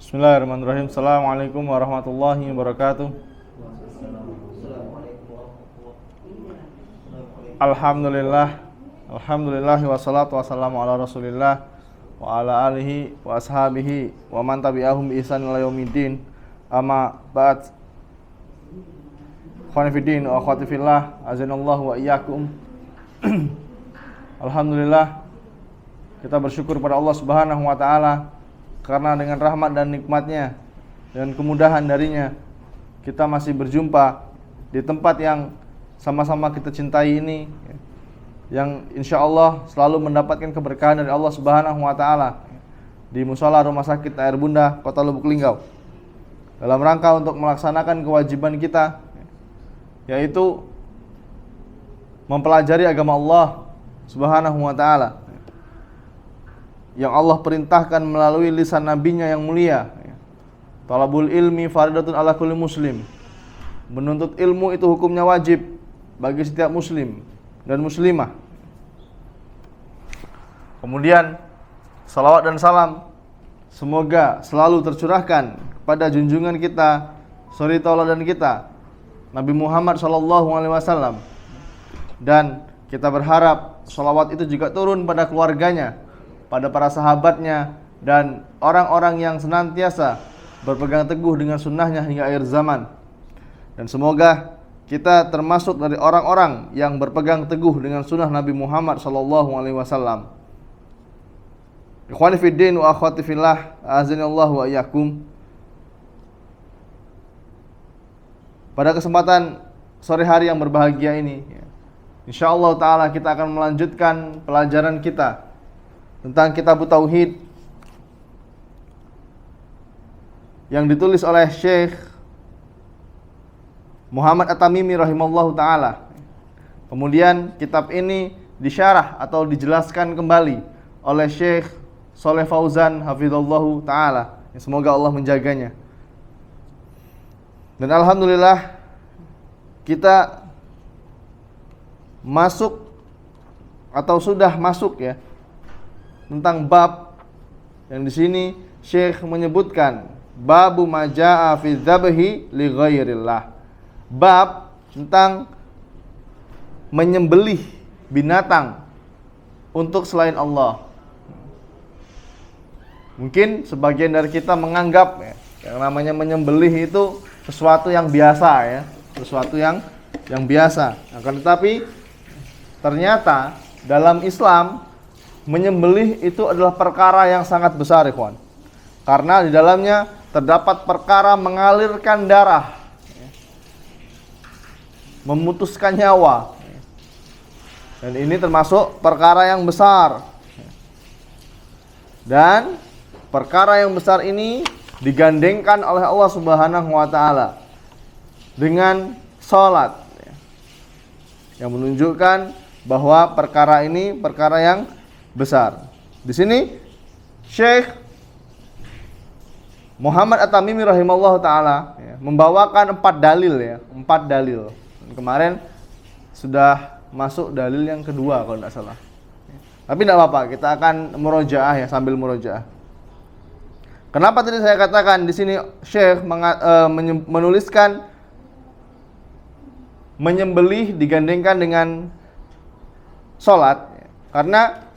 Bismillahirrahmanirrahim. Assalamualaikum warahmatullahi wabarakatuh. Alhamdulillah. Alhamdulillah wassalatu wassalamu ala Rasulillah wa ala alihi wa ashabihi wa man tabi'ahum bi ihsan ila yaumiddin. Amma ba'd. Ikhwani fiddin wa akhwati fillah, azanallahu wa iyyakum. Alhamdulillah, kita bersyukur pada Allah Subhanahu wa taala karena dengan rahmat dan nikmatnya dan kemudahan darinya kita masih berjumpa di tempat yang sama-sama kita cintai ini, yang insya Allah selalu mendapatkan keberkahan dari Allah Subhanahu wa taala, di Mushola Rumah Sakit Air Bunda, Kota Lubuk Linggau, dalam rangka untuk melaksanakan kewajiban kita, yaitu mempelajari agama Allah Subhanahu wa taala yang Allah perintahkan melalui lisan nabinya yang mulia. Talabul ilmi faridatun ala kulli muslim. Menuntut ilmu itu hukumnya wajib bagi setiap muslim dan muslimah. Kemudian salawat dan salam semoga selalu tercurahkan kepada junjungan kita, suri tauladan kita, Nabi Muhammad SAW. Dan kita berharap salawat itu juga turun pada keluarganya, pada para sahabatnya, dan orang-orang yang senantiasa berpegang teguh dengan sunnahnya hingga akhir zaman. Dan semoga kita termasuk dari orang-orang yang berpegang teguh dengan sunnah Nabi Muhammad SAW. Ikhwani fiddin wa akhwati fillah, azanallahu wa iyyakum. Pada kesempatan sore hari yang berbahagia ini, insyaallah ta'ala kita akan melanjutkan pelajaran kita tentang kitab Tauhid yang ditulis oleh Syekh Muhammad At-Tamimi rahimallahu ta'ala. Kemudian kitab ini disyarah atau dijelaskan kembali oleh Syekh Shalih Fauzan hafizallahu ta'ala, semoga Allah menjaganya. Dan alhamdulillah kita masuk atau sudah masuk tentang bab yang di sini Syekh menyebutkan babu majaa fi dzabhi li ghairillah. Bab tentang menyembelih binatang untuk selain Allah. Mungkin sebagian dari kita menganggap yang namanya menyembelih itu sesuatu yang biasa, sesuatu yang biasa. Akan tetapi ternyata dalam Islam menyembelih itu adalah perkara yang sangat besar, ikhwan. Karena di dalamnya terdapat perkara mengalirkan darah, memutuskan nyawa. Dan ini termasuk perkara yang besar. Dan perkara yang besar ini digandengkan oleh Allah Subhanahu wa taala dengan salat, yang menunjukkan bahwa perkara ini perkara yang besar. Di sini Syekh Muhammad At-Tamimi rahimallahu taala membawakan 4 dalil. Dan kemarin sudah masuk dalil yang kedua kalau tidak salah. Tapi tidak apa-apa, kita akan murojaah sambil murojaah. Kenapa tadi saya katakan di sini Syekh menuliskan menyembelih digandengkan dengan salat? Karena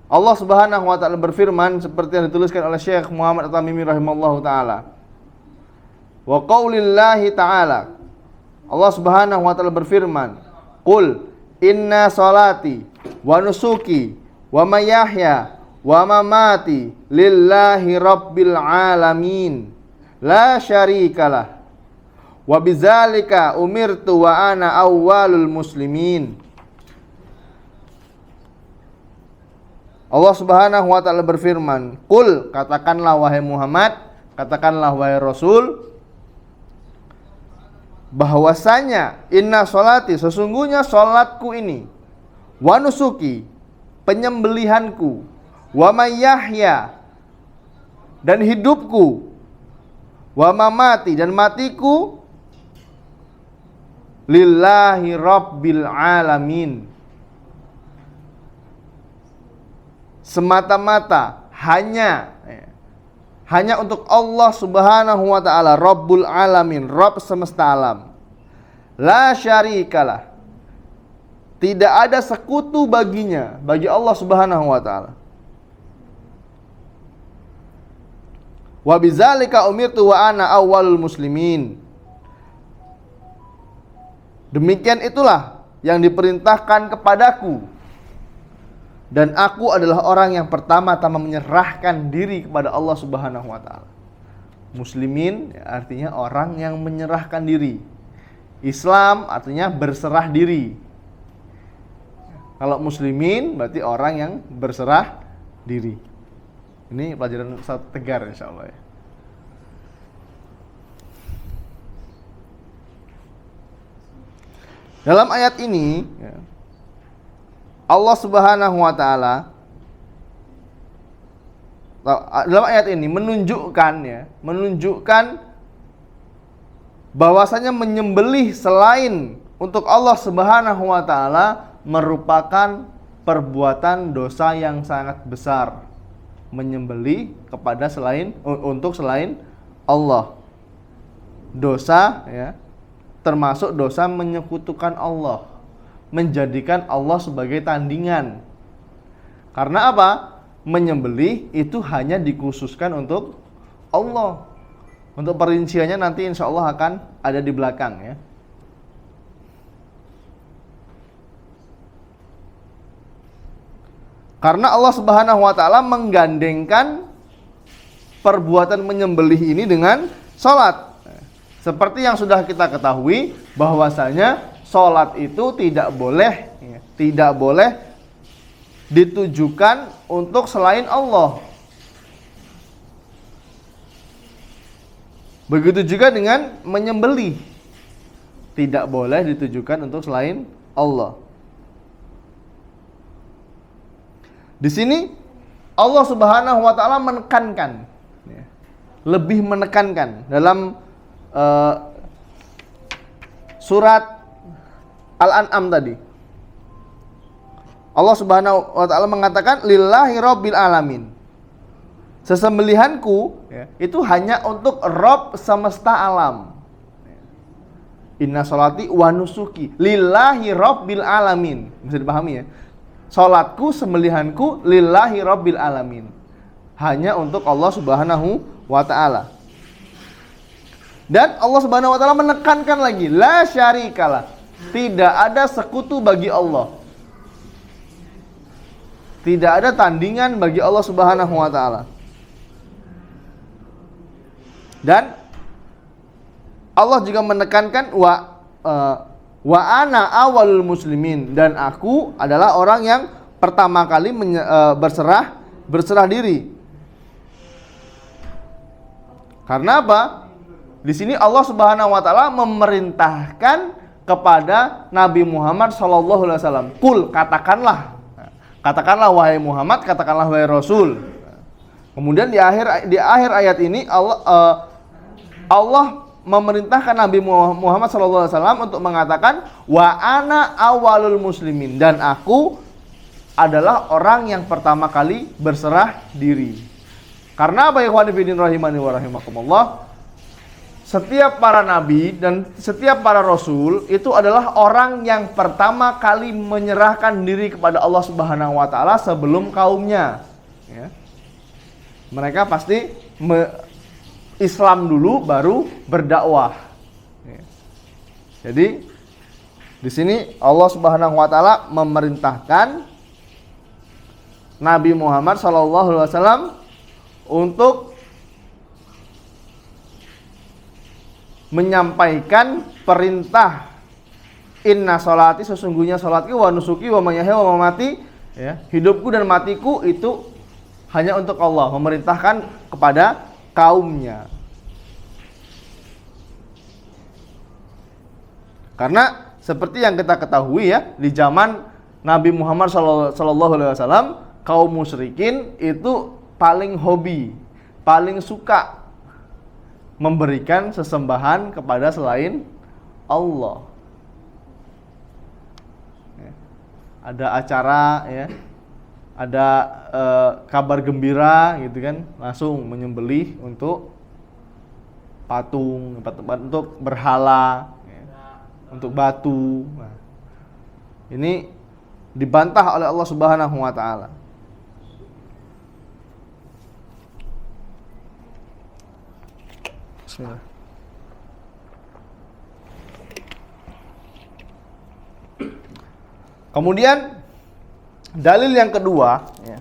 Allah Subhanahu wa taala berfirman seperti yang dituliskan oleh Syekh Muhammad At-Tamimi rahimallahu taala. Wa qaulillahi ta'ala. Allah Subhanahu wa taala berfirman, "Qul inna salati wa nusuki wa mayahya wa mamati lillahi rabbil alamin la syarikalah wa bidzalika umirtu wa ana awwalul muslimin." Allah Subhanahu wa taala berfirman, "Qul," katakanlah wahai Muhammad, katakanlah wahai Rasul, bahwasanya inna sholati, sesungguhnya sholatku ini, wa nusuki, penyembelihanku, wa mayyahya, dan hidupku, wa mamati, dan matiku, lillahi rabbil alamin, semata-mata hanya untuk Allah Subhanahu wa taala, Rabbul Alamin, Rabb semesta alam. La syarikalah. Tidak ada sekutu baginya, bagi Allah Subhanahu wa taala. Wa bidzalika umirtu wa ana awwalul muslimin. Demikian itulah yang diperintahkan kepadaku, dan aku adalah orang yang pertama-tama menyerahkan diri kepada Allah Subhanahu wa taala. Muslimin artinya orang yang menyerahkan diri. Islam artinya berserah diri. Kalau muslimin berarti orang yang berserah diri. Ini pelajaran Ustaz Tegar insyaallah ya. Dalam ayat ini ya, Allah Subhanahu wa taala dalam ayat ini menunjukkan bahwasanya menyembelih selain untuk Allah Subhanahu wa taala merupakan perbuatan dosa yang sangat besar. Menyembelih kepada untuk selain Allah. Dosa ya, termasuk dosa menyekutukan Allah, menjadikan Allah sebagai tandingan. Karena apa? Menyembelih itu hanya dikhususkan untuk Allah. Untuk perinciannya nanti insya Allah akan ada di belakang ya. Karena Allah Subhanahu wa taala menggandengkan perbuatan menyembelih ini dengan salat. Seperti yang sudah kita ketahui bahwasanya salat itu tidak boleh ditujukan untuk selain Allah. Begitu juga dengan menyembelih, tidak boleh ditujukan untuk selain Allah. Di sini Allah Subhanahu wa taala menekankan, lebih menekankan dalam surat Al-An'am tadi. Allah Subhanahu wa taala mengatakan lillahi rabbil alamin. Sesembelihanku itu hanya untuk Rabb semesta alam. Inna sholati wa nusuki lillahi rabbil alamin. Bisa dipahami ya? Salatku, sembelihanku lillahi rabbil alamin. Hanya untuk Allah Subhanahu wa taala. Dan Allah Subhanahu wa taala menekankan lagi, la syarikalah. Tidak ada sekutu bagi Allah. Tidak ada tandingan bagi Allah Subhanahu wa taala. Dan Allah juga menekankan wa ana awalul muslimin, dan aku adalah orang yang pertama kali berserah diri. Karena apa? Di sini Allah Subhanahu wa taala memerintahkan kepada Nabi Muhammad sallallahu alaihi wasallam, "Qul," katakanlah wahai Muhammad, katakanlah wahai Rasul. Kemudian di akhir ayat ini Allah memerintahkan Nabi Muhammad SAW untuk mengatakan wa ana awalul muslimin, dan aku adalah orang yang pertama kali berserah diri. Karena apa ya ikhwani fillah rahimani wa rahimakumullah? Setiap para nabi dan setiap para rasul itu adalah orang yang pertama kali menyerahkan diri kepada Allah Subhanahu wa taala sebelum kaumnya. Ya. Mereka pasti Islam dulu baru berdakwah. Jadi di sini Allah Subhanahu wa taala memerintahkan Nabi Muhammad SAW untuk menyampaikan perintah inna sholati, sesungguhnya sholatku, wa nusuki, wa mahyaya wa mamati, ya, hidupku dan matiku itu hanya untuk Allah, memerintahkan kepada kaumnya. Karena seperti yang kita ketahui ya, di zaman Nabi Muhammad SAW, kaum musyrikin itu paling hobi, paling suka memberikan sesembahan kepada selain Allah. Ada acara ya, ada kabar gembira gitu kan, langsung menyembelih untuk patung, untuk berhala, ya, untuk batu. Nah, ini dibantah oleh Allah Subhanahu wa taala. Bismillah. Kemudian dalil yang kedua, ya,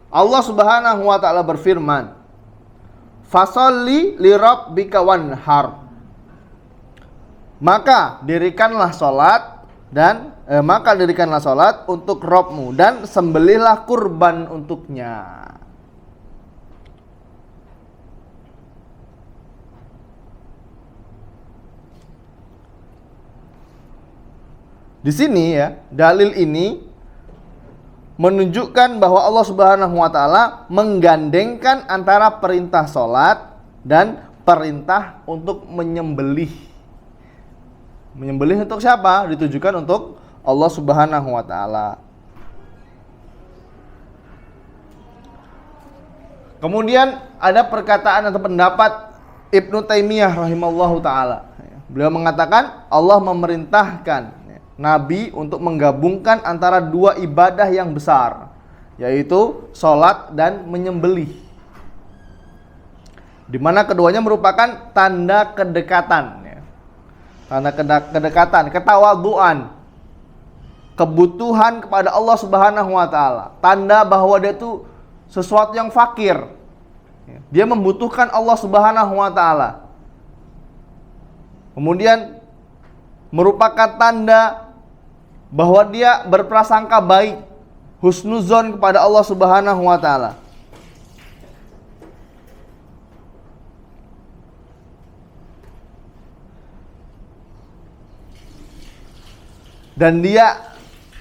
Allah Subhanahu wa taala berfirman, "Fasholli li rabbika wanhar." Maka dirikanlah salat untuk Rabbmu dan sembelihlah kurban untuknya. Di sini ya, dalil ini menunjukkan bahwa Allah Subhanahu wa taala menggandengkan antara perintah salat dan perintah untuk menyembelih. Menyembelih untuk siapa? Ditujukan untuk Allah Subhanahu wa taala. Kemudian ada perkataan atau pendapat Ibnu Taimiyah rahimallahu taala. Beliau mengatakan Allah memerintahkan Nabi untuk menggabungkan antara dua ibadah yang besar, yaitu sholat dan menyembelih, di mana keduanya merupakan tanda kedekatan, ya. Tanda kedekatan, ketawaduan, kebutuhan kepada Allah Subhanahu wa taala, tanda bahwa dia itu sesuatu yang fakir, dia membutuhkan Allah Subhanahu wa taala. Kemudian merupakan tanda bahwa dia berprasangka baik, husnuzon kepada Allah Subhanahu wa taala. Dan dia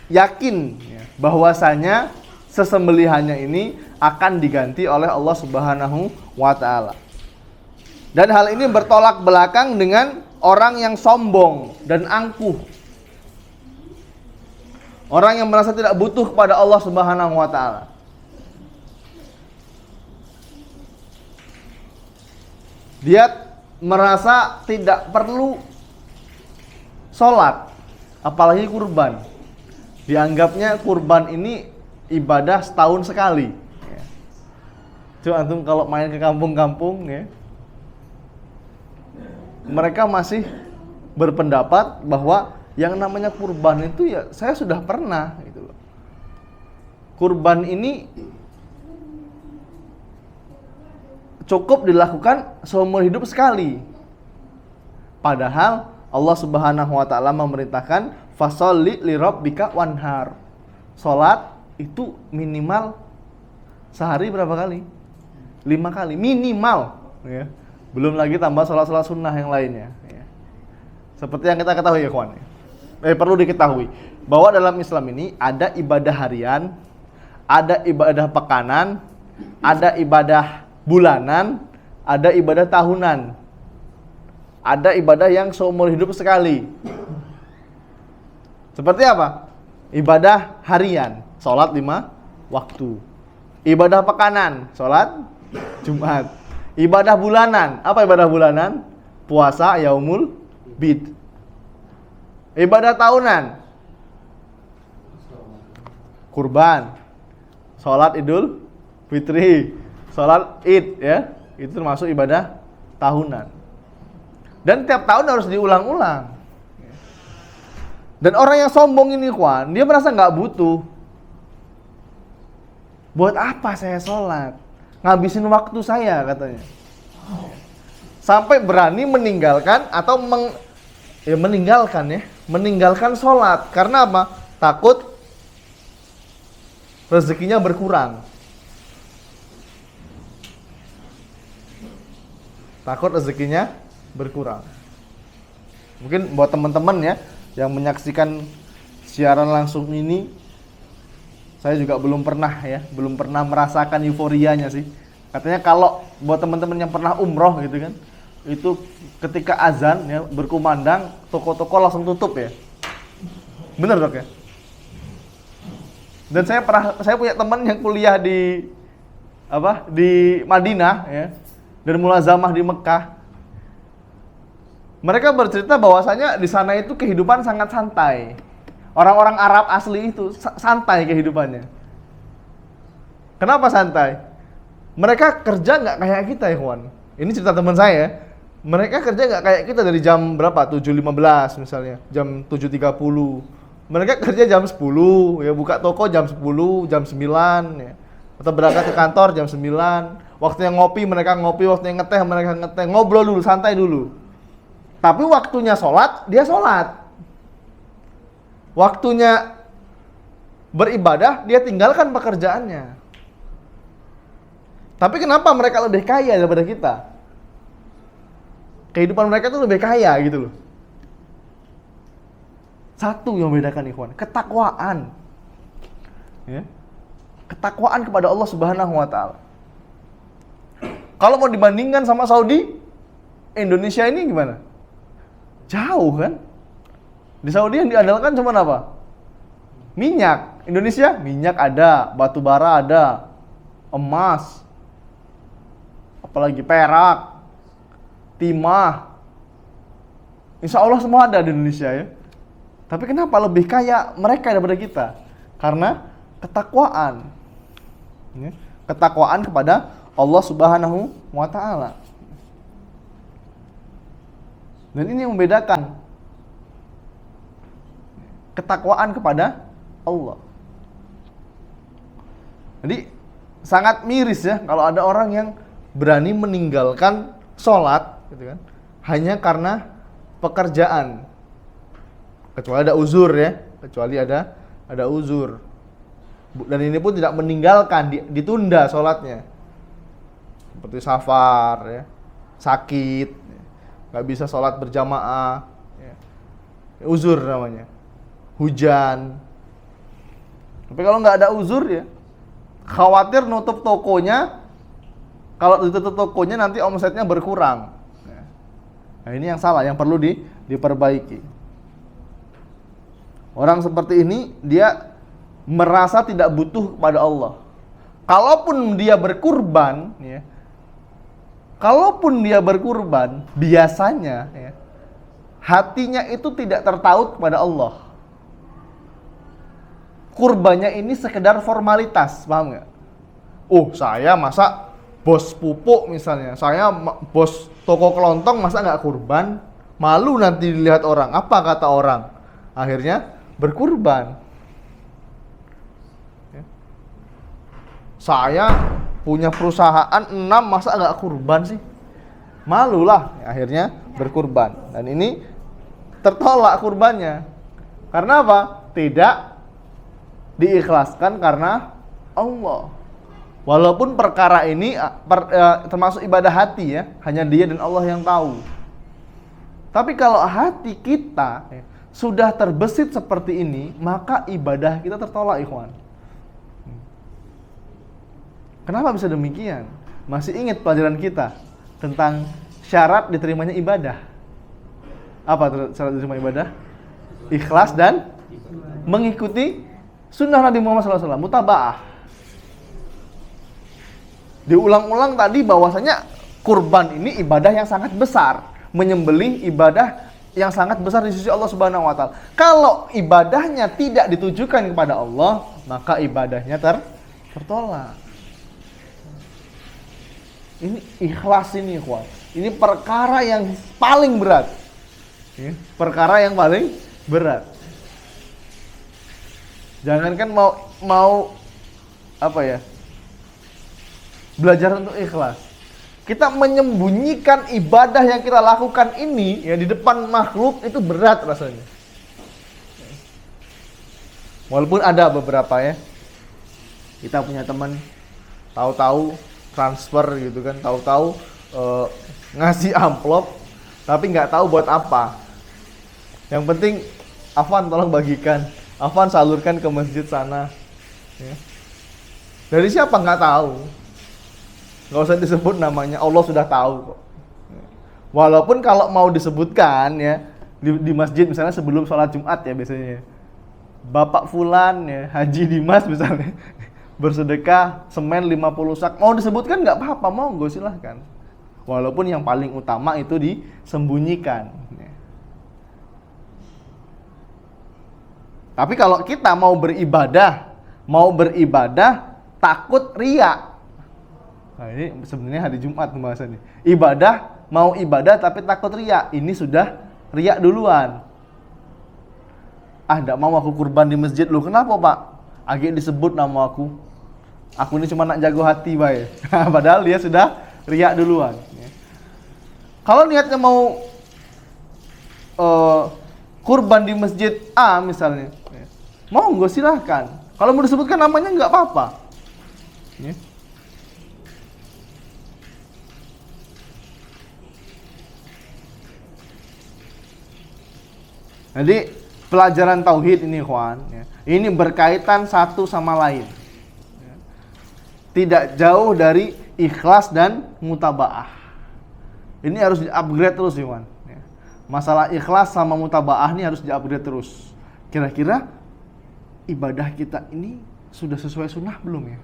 yakin bahwasanya sesembelihannya ini akan diganti oleh Allah Subhanahu wa taala. Dan hal ini bertolak belakang dengan orang yang sombong dan angkuh. Orang yang merasa tidak butuh kepada Allah Subhanahu wa taala. Dia merasa tidak perlu sholat, apalagi kurban. Dianggapnya kurban ini ibadah setahun sekali. Coba antum kalau main ke kampung-kampung, ya, mereka masih berpendapat bahwa yang namanya kurban itu ya saya sudah pernah gitu loh. Kurban ini cukup dilakukan seumur hidup sekali. Padahal Allah Subhanahu wa taala memerintahkan fasholli li rabbika wanhar. Salat itu minimal sehari berapa kali? 5 kali minimal, ya. Belum lagi tambah salat-salat sunnah yang lainnya, ya. Seperti yang kita ketahui ya kawan. Perlu diketahui bahwa dalam Islam ini ada ibadah harian, ada ibadah pekanan, ada ibadah bulanan, ada ibadah tahunan, ada ibadah yang seumur hidup sekali. Seperti apa? Ibadah harian, sholat 5 waktu. Ibadah pekanan, sholat Jumat. Ibadah bulanan, apa ibadah bulanan? Puasa yaumul bid. Ibadah tahunan, kurban, sholat idul fitri, sholat id, ya, itu termasuk ibadah tahunan. Dan tiap tahun harus diulang-ulang. Dan orang yang sombong ini, kawan, dia merasa nggak butuh. Buat apa saya sholat? Ngabisin waktu saya, katanya. Sampai berani meninggalkan atau meninggalkan sholat. Karena apa? Takut rezekinya berkurang. Mungkin buat teman-teman ya yang menyaksikan siaran langsung ini, saya juga belum pernah merasakan euforianya sih. Katanya kalau buat teman-teman yang pernah umroh gitu kan, itu ketika azan ya berkumandang, toko-toko langsung tutup ya. Bener dok ya? Dan saya punya teman yang kuliah di Madinah ya, dan mulazamah di Mekah. Mereka bercerita bahwasanya di sana itu kehidupan sangat santai. Orang-orang Arab asli itu santai kehidupannya. Kenapa santai? Mereka kerja nggak kayak kita, ikhwan. Ini cerita teman saya. Mereka kerja nggak kayak kita dari jam berapa? 7.15 misalnya, jam 7.30. Mereka kerja jam 10, ya buka toko jam 10, jam 9, ya. Atau berangkat ke kantor jam 9. Waktunya ngopi, mereka ngopi. Waktunya ngeteh, mereka ngeteh. Ngobrol dulu, santai dulu. Tapi waktunya sholat, dia sholat. Waktunya beribadah, dia tinggalkan pekerjaannya. Tapi kenapa mereka lebih kaya daripada kita? Kehidupan mereka tuh lebih kaya gitu loh. Satu yang membedakan, ikhwan, ketakwaan. Ya. Ketakwaan kepada Allah Subhanahu wa taala. Kalau mau dibandingkan sama Saudi, Indonesia ini gimana? Jauh kan? Di Saudi yang diandalkan cuma apa? Minyak. Indonesia minyak ada, batu bara ada, emas, apalagi perak, timah. Insya Allah semua ada di Indonesia ya. Tapi kenapa lebih kaya mereka daripada kita? Karena ketakwaan. Ketakwaan kepada Allah Subhanahu wa taala. Dan ini yang membedakan ketakwaan kepada Allah. Jadi sangat miris ya kalau ada orang yang berani meninggalkan sholat gitu kan, hanya karena pekerjaan. Kecuali ada uzur ya, kecuali ada uzur. Dan ini pun tidak meninggalkan, ditunda sholatnya. Seperti safar ya, sakit, nggak bisa sholat berjamaah ya. Uzur namanya, hujan. Tapi kalau nggak ada uzur ya, khawatir nutup tokonya, kalau ditutup tokonya nanti omsetnya berkurang. Nah ini yang salah, yang perlu diperbaiki. Orang seperti ini dia merasa tidak butuh kepada Allah. Kalaupun dia berkurban ya, biasanya ya, hatinya itu tidak tertaut kepada Allah. Kurbannya ini sekedar formalitas, paham nggak? Oh, saya masa bos pupuk misalnya, saya bos toko kelontong masa nggak kurban? Malu nanti dilihat orang, apa kata orang? Akhirnya berkurban. Saya punya perusahaan 6, masa nggak kurban sih? Malulah, akhirnya berkurban. Dan ini tertolak kurbannya. Karena apa? Tidak diikhlaskan karena Allah. Walaupun perkara ini termasuk ibadah hati ya, hanya Dia dan Allah yang tahu. Tapi kalau hati kita sudah terbesit seperti ini, maka ibadah kita tertolak, ikhwan. Kenapa bisa demikian? Masih ingat pelajaran kita tentang syarat diterimanya ibadah? Apa syarat diterima ibadah? Ikhlas dan mengikuti sunnah Nabi Muhammad SAW, mutaba'ah. Diulang-ulang tadi bahwasanya kurban ini ibadah yang sangat besar, menyembelih ibadah yang sangat besar di sisi Allah Subhanahu wa taala. Kalau ibadahnya tidak ditujukan kepada Allah, maka ibadahnya tertolak. Ini ikhlas ini, ikhwan. Ini perkara yang paling berat. Perkara yang paling berat. Jangankan mau apa ya? Belajar untuk ikhlas. Kita menyembunyikan ibadah yang kita lakukan ini ya di depan makhluk itu berat rasanya. Walaupun ada beberapa ya. Kita punya teman tahu-tahu transfer gitu kan, tahu-tahu ngasih amplop tapi nggak tahu buat apa. Yang penting Afwan tolong bagikan, Afwan salurkan ke masjid sana ya. Dari siapa nggak tahu, nggak usah disebut namanya, Allah sudah tahu kok. Walaupun kalau mau disebutkan ya di masjid misalnya sebelum sholat Jumat ya biasanya, Bapak Fulan ya, Haji Dimas misalnya bersedekah semen 50 sak, mau disebutkan nggak apa-apa, monggo silahkan. Walaupun yang paling utama itu disembunyikan. Tapi kalau kita mau beribadah takut riya. Nah, ini sebenarnya hari Jumat pembahasannya. Mau ibadah tapi takut riya. Ini sudah riya duluan. Enggak mau aku kurban di masjid lu. Kenapa, Pak? Agak disebut nama aku. Aku ini cuma nak jago hati, bae. Padahal dia sudah riya duluan. Kalau niatnya mau kurban di masjid A misalnya, monggo silahkan. Kalau mau disebutkan namanya nggak apa-apa. Jadi pelajaran tauhid ini, ikhwan, ini berkaitan satu sama lain. Tidak jauh dari ikhlas dan mutabaah. Ini harus di-upgrade terus, ikhwan. Masalah ikhlas sama mutabaah ini harus di-upgrade terus. Kira-kira ibadah kita ini sudah sesuai sunnah belum ya?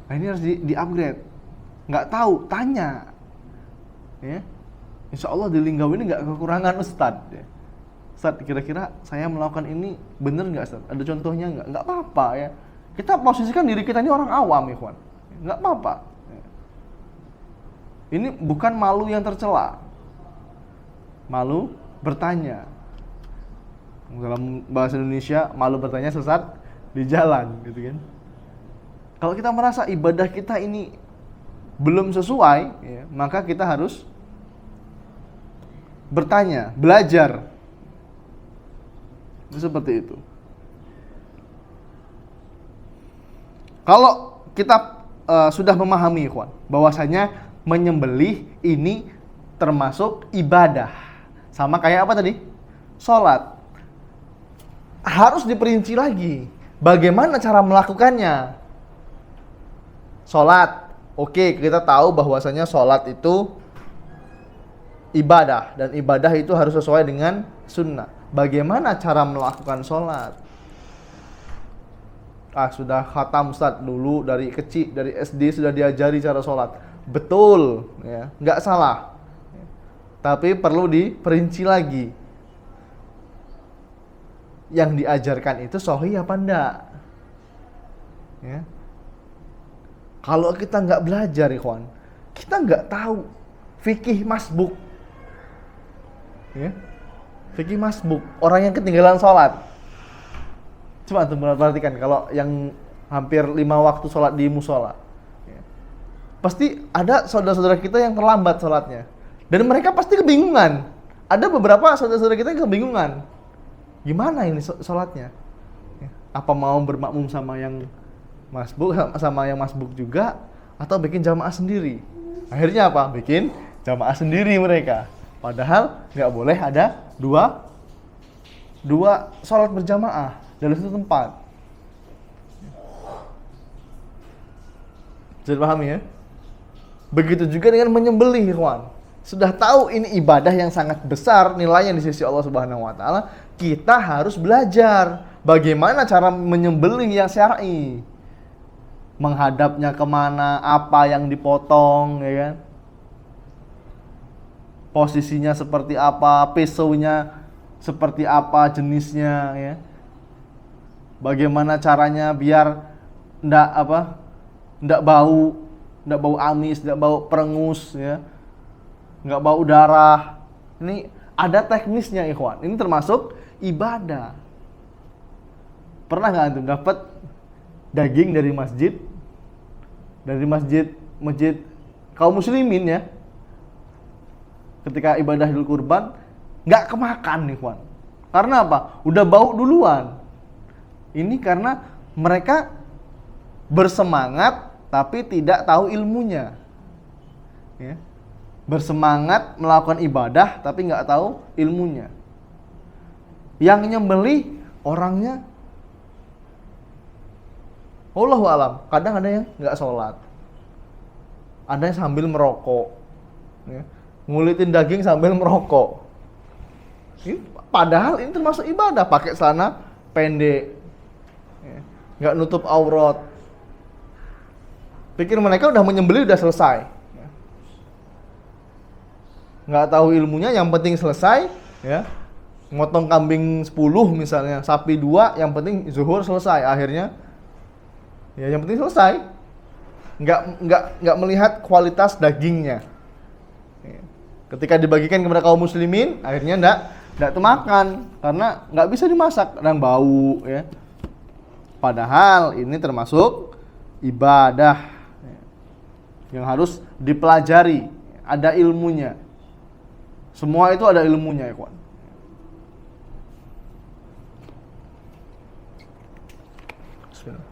Nah, ini harus di-upgrade. Nggak tahu, tanya. Ya. Insya Allah di Linggau ini nggak kekurangan Ustadz. Ya. Ustadz, kira-kira saya melakukan ini bener nggak, Ustadz? Ada contohnya nggak? Nggak apa-apa ya. Kita posisikan diri kita ini orang awam, ikhwan. Nggak apa-apa. Ya. Ini bukan malu yang tercela. Malu bertanya. Dalam bahasa Indonesia, malu bertanya sesat di jalan, gitu kan. Kalau kita merasa ibadah kita ini belum sesuai, ya, maka kita harus bertanya, belajar. Seperti itu. Kalau kita sudah memahami, ikhwan, bahwasanya menyembelih ini termasuk ibadah. Sama kayak apa tadi? Sholat. Harus diperinci lagi. Bagaimana cara melakukannya? Sholat. Oke, kita tahu bahwasanya sholat itu ibadah. Dan ibadah itu harus sesuai dengan sunnah. Bagaimana cara melakukan sholat? Sudah khatam Ustaz dulu dari kecil, dari SD sudah diajari cara sholat. Betul, ya, nggak salah. Tapi perlu diperinci lagi. Yang diajarkan itu sahih apa enggak? Ya. Kalau kita nggak belajar, ikhwan, kita nggak tahu fikih masbuk. Ya. Fikih masbuk, orang yang ketinggalan sholat. Coba antum perhatikan kalau yang hampir 5 waktu sholat di musola, ya. Pasti ada saudara-saudara kita yang terlambat sholatnya. Dan mereka pasti kebingungan. Ada beberapa saudara-saudara kita yang kebingungan. Gimana ini sholatnya? Apa mau bermakmum sama yang masbuk juga, atau bikin jamaah sendiri? Akhirnya apa? Bikin jamaah sendiri mereka. Padahal nggak boleh ada dua sholat berjamaah dalam satu tempat. Bisa dipahami ya? Begitu juga dengan menyembelih, ikhwan. Sudah tahu ini ibadah yang sangat besar nilainya di sisi Allah Subhanahu wa taala, kita harus belajar bagaimana cara menyembelih yang syar'i. Menghadapnya kemana, apa yang dipotong, ya kan? Posisinya seperti apa, pisaunya seperti apa jenisnya, ya. Bagaimana caranya biar enggak bau amis, enggak bau perengus, ya. Enggak bau darah. Ini ada teknisnya, ikhwan. Ini termasuk ibadah. Pernah nggak antum dapat daging dari masjid? Dari masjid kaum muslimin ya. Ketika ibadah Idul Kurban nggak kemakan, ikhwan. Karena apa? Udah bau duluan. Ini karena mereka bersemangat tapi tidak tahu ilmunya. Ya. Bersemangat melakukan ibadah tapi nggak tahu ilmunya. Yang nyembelih orangnya Wallahu alam. Kadang ada yang nggak sholat, ada yang sambil merokok, ya. Ngulitin daging sambil merokok. Padahal ini termasuk ibadah, pakai celana pendek, nggak nutup aurat. Pikir mereka udah menyembelih udah selesai, nggak tahu ilmunya, yang penting selesai, ya. Motong kambing 10 misalnya, sapi 2, yang penting zuhur selesai. Akhirnya, ya yang penting selesai, nggak melihat kualitas dagingnya. Ketika dibagikan kepada kaum muslimin, akhirnya nggak termakan karena nggak bisa dimasak dan bau, ya. Padahal ini termasuk ibadah yang harus dipelajari, ada ilmunya. Semua itu ada ilmunya, ya kawan. Bismillah.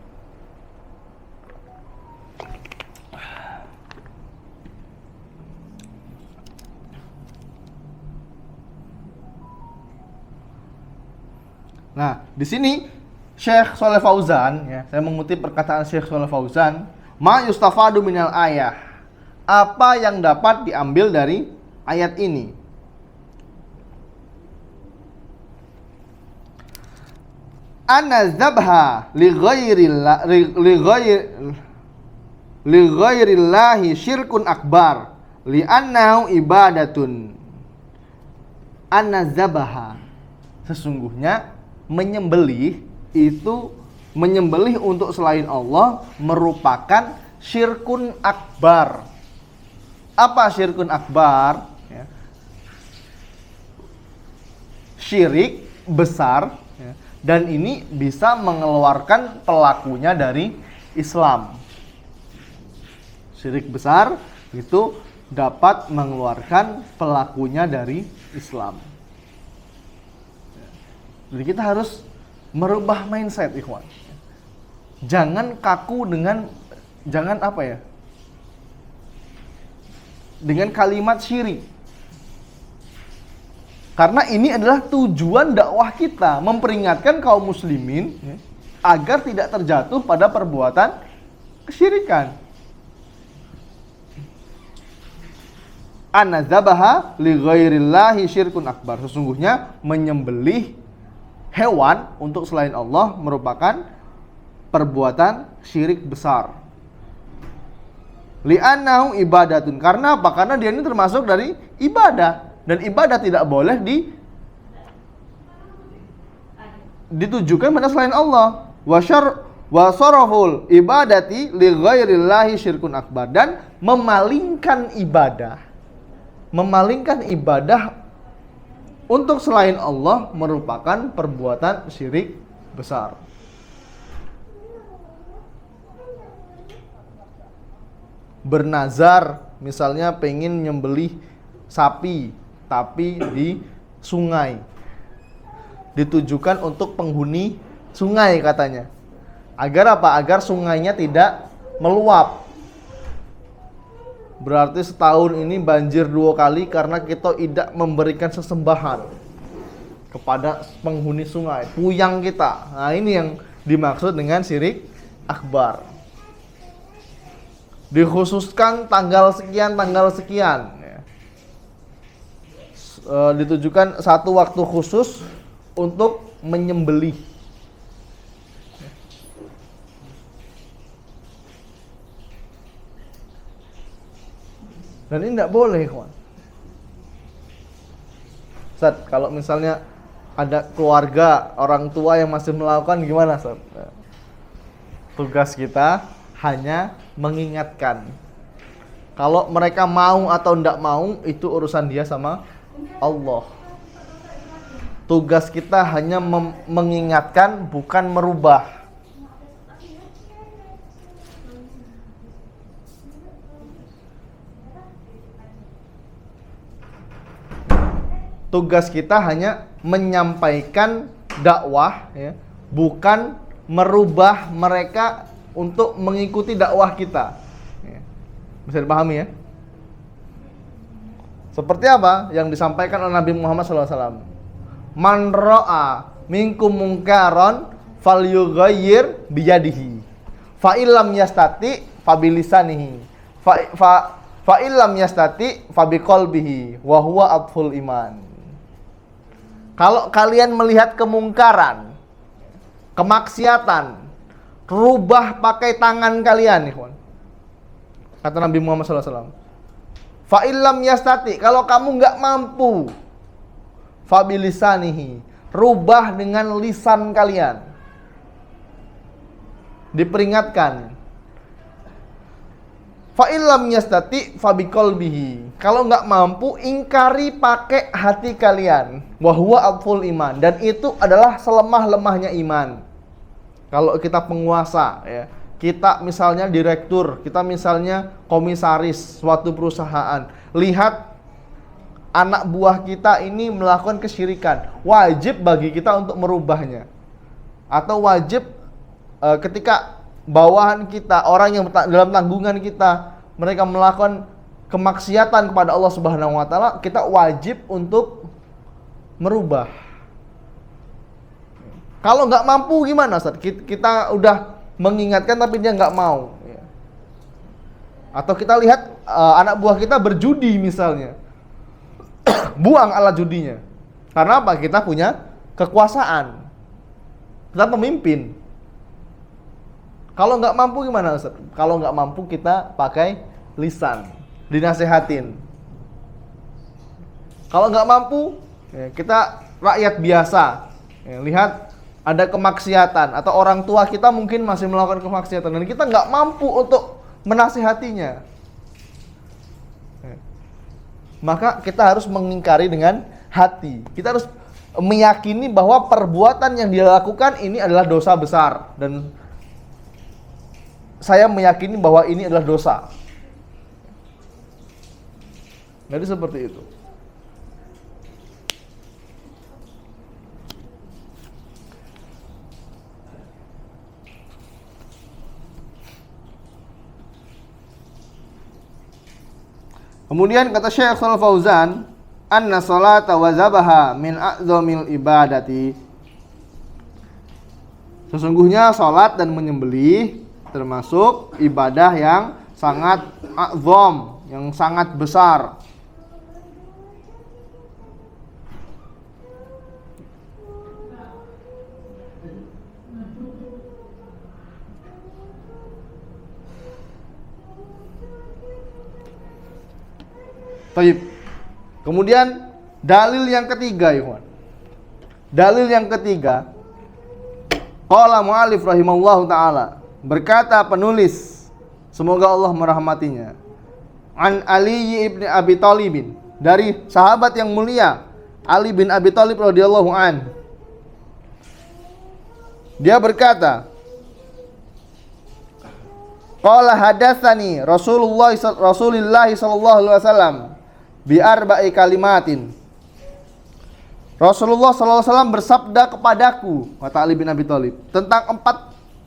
Nah, di sini Syekh Shalih Fauzan, ya, saya mengutip perkataan Syekh Shalih Fauzan, ma yustafadu minal ayah. Apa yang dapat diambil dari ayat ini? Anna zabha li ghairillahi syirkun akbar li annahu ibadatun. Anna zabaha, sesungguhnya menyembelih itu, menyembelih untuk selain Allah merupakan syirkun akbar. Apa syirkun akbar? Ya. Syirik besar, ya. Dan ini bisa mengeluarkan pelakunya dari Islam. Syirik besar itu dapat mengeluarkan pelakunya dari Islam. Jadi kita harus merubah mindset, ikhwan. Jangan kaku dengan dengan kalimat syirik. Karena ini adalah tujuan dakwah kita, memperingatkan kaum muslimin, ya, agar tidak terjatuh pada perbuatan kesyirikan. An-nazabaha li ghairillahi syirkun akbar. Sesungguhnya menyembelih hewan untuk selain Allah merupakan perbuatan syirik besar. Li'annahu ibadatun. Karena apa? Karena dia ini termasuk dari ibadah. Dan ibadah tidak boleh ditujukan pada selain Allah. Wa saraful ibadati li ghairillahi syirkun akbar. Dan memalingkan ibadah untuk selain Allah merupakan perbuatan syirik besar. Bernazar, misalnya pengen nyembelih sapi, tapi di sungai, ditujukan untuk penghuni sungai katanya. Agar apa? Agar sungainya tidak meluap. Berarti setahun ini banjir 2 kali karena kita tidak memberikan sesembahan kepada penghuni sungai, puyang kita. Nah, ini yang dimaksud dengan syirik akbar. Dikhususkan tanggal sekian, ditujukan satu waktu khusus untuk menyembelih. Dan ini tidak boleh, kawan. Ustaz, kalau misalnya ada keluarga, orang tua yang masih melakukan, gimana, Ustaz? Tugas kita hanya mengingatkan. Kalau mereka mau atau tidak mau, itu urusan dia sama Allah. Tugas kita hanya mengingatkan, bukan merubah. Tugas kita hanya menyampaikan dakwah, ya, bukan merubah mereka untuk mengikuti dakwah kita. Ya. Bisa dipahami, ya? Seperti apa yang disampaikan oleh Nabi Muhammad SAW. Man ra'a minkum munkaron falyughayyir biyadihi. Fa illam yastati fa bilisanihi. Fa illam yastati fa biqalbihi wa huwa adful iman. Kalau kalian melihat kemungkaran, kemaksiatan, rubah pakai tangan kalian, ikhwan. Kata Nabi Muhammad SAW. Fa illam yastati, kalau kamu nggak mampu, fa bilisanihi, rubah dengan lisan kalian. Diperingatkan. Fa illam yastati fa biqalbihi. Kalau nggak mampu, ingkari pakai hati kalian. Wa huwa adful iman, dan itu adalah selemah-lemahnya iman. Kalau kita penguasa, ya, kita misalnya direktur, kita misalnya komisaris suatu perusahaan, lihat anak buah kita ini melakukan kesyirikan, wajib bagi kita untuk merubahnya. Atau wajib ketika bawahan kita, orang yang dalam tanggungan kita, mereka melakukan kemaksiatan kepada Allah Subhanahu wa taala, kita wajib untuk merubah. Kalau nggak mampu gimana, Ustaz? Kita udah mengingatkan tapi dia nggak mau. Atau kita lihat anak buah kita berjudi misalnya, buang alat judinya. Karena apa? Kita punya kekuasaan, kita pemimpin. Kalau nggak mampu gimana, Ustaz? Kalau nggak mampu kita pakai lisan, dinasehatin. Kalau nggak mampu, kita rakyat biasa, lihat ada kemaksiatan atau orang tua kita mungkin masih melakukan kemaksiatan dan kita nggak mampu untuk menasihatinya, maka kita harus mengingkari dengan hati. Kita harus meyakini bahwa perbuatan yang dia lakukan ini adalah dosa besar, dan saya meyakini bahwa ini adalah dosa. Jadi seperti itu. Kemudian kata Syekh Shalal Fauzan, anna salata wa zabaha min a'zamil ibadati. Sesungguhnya salat dan menyembelih termasuk ibadah yang sangat a'zam, yang sangat besar. Baik. Kemudian dalil yang ketiga, ikhwan. Dalil yang ketiga, qala mu'allif rahimallahu taala, berkata penulis, semoga Allah merahmatinya, an Ali ibn Abi Thalib, dari sahabat yang mulia Ali bin Abi Thalib radhiyallahu an. Dia berkata, qala hadatsani Rasulullah sallallahu alaihi wasallam bi arba'i kalimatin. Rasulullah sallallahu alaihi wasallam bersabda kepadaku, kata Ali bin Abi Thalib, tentang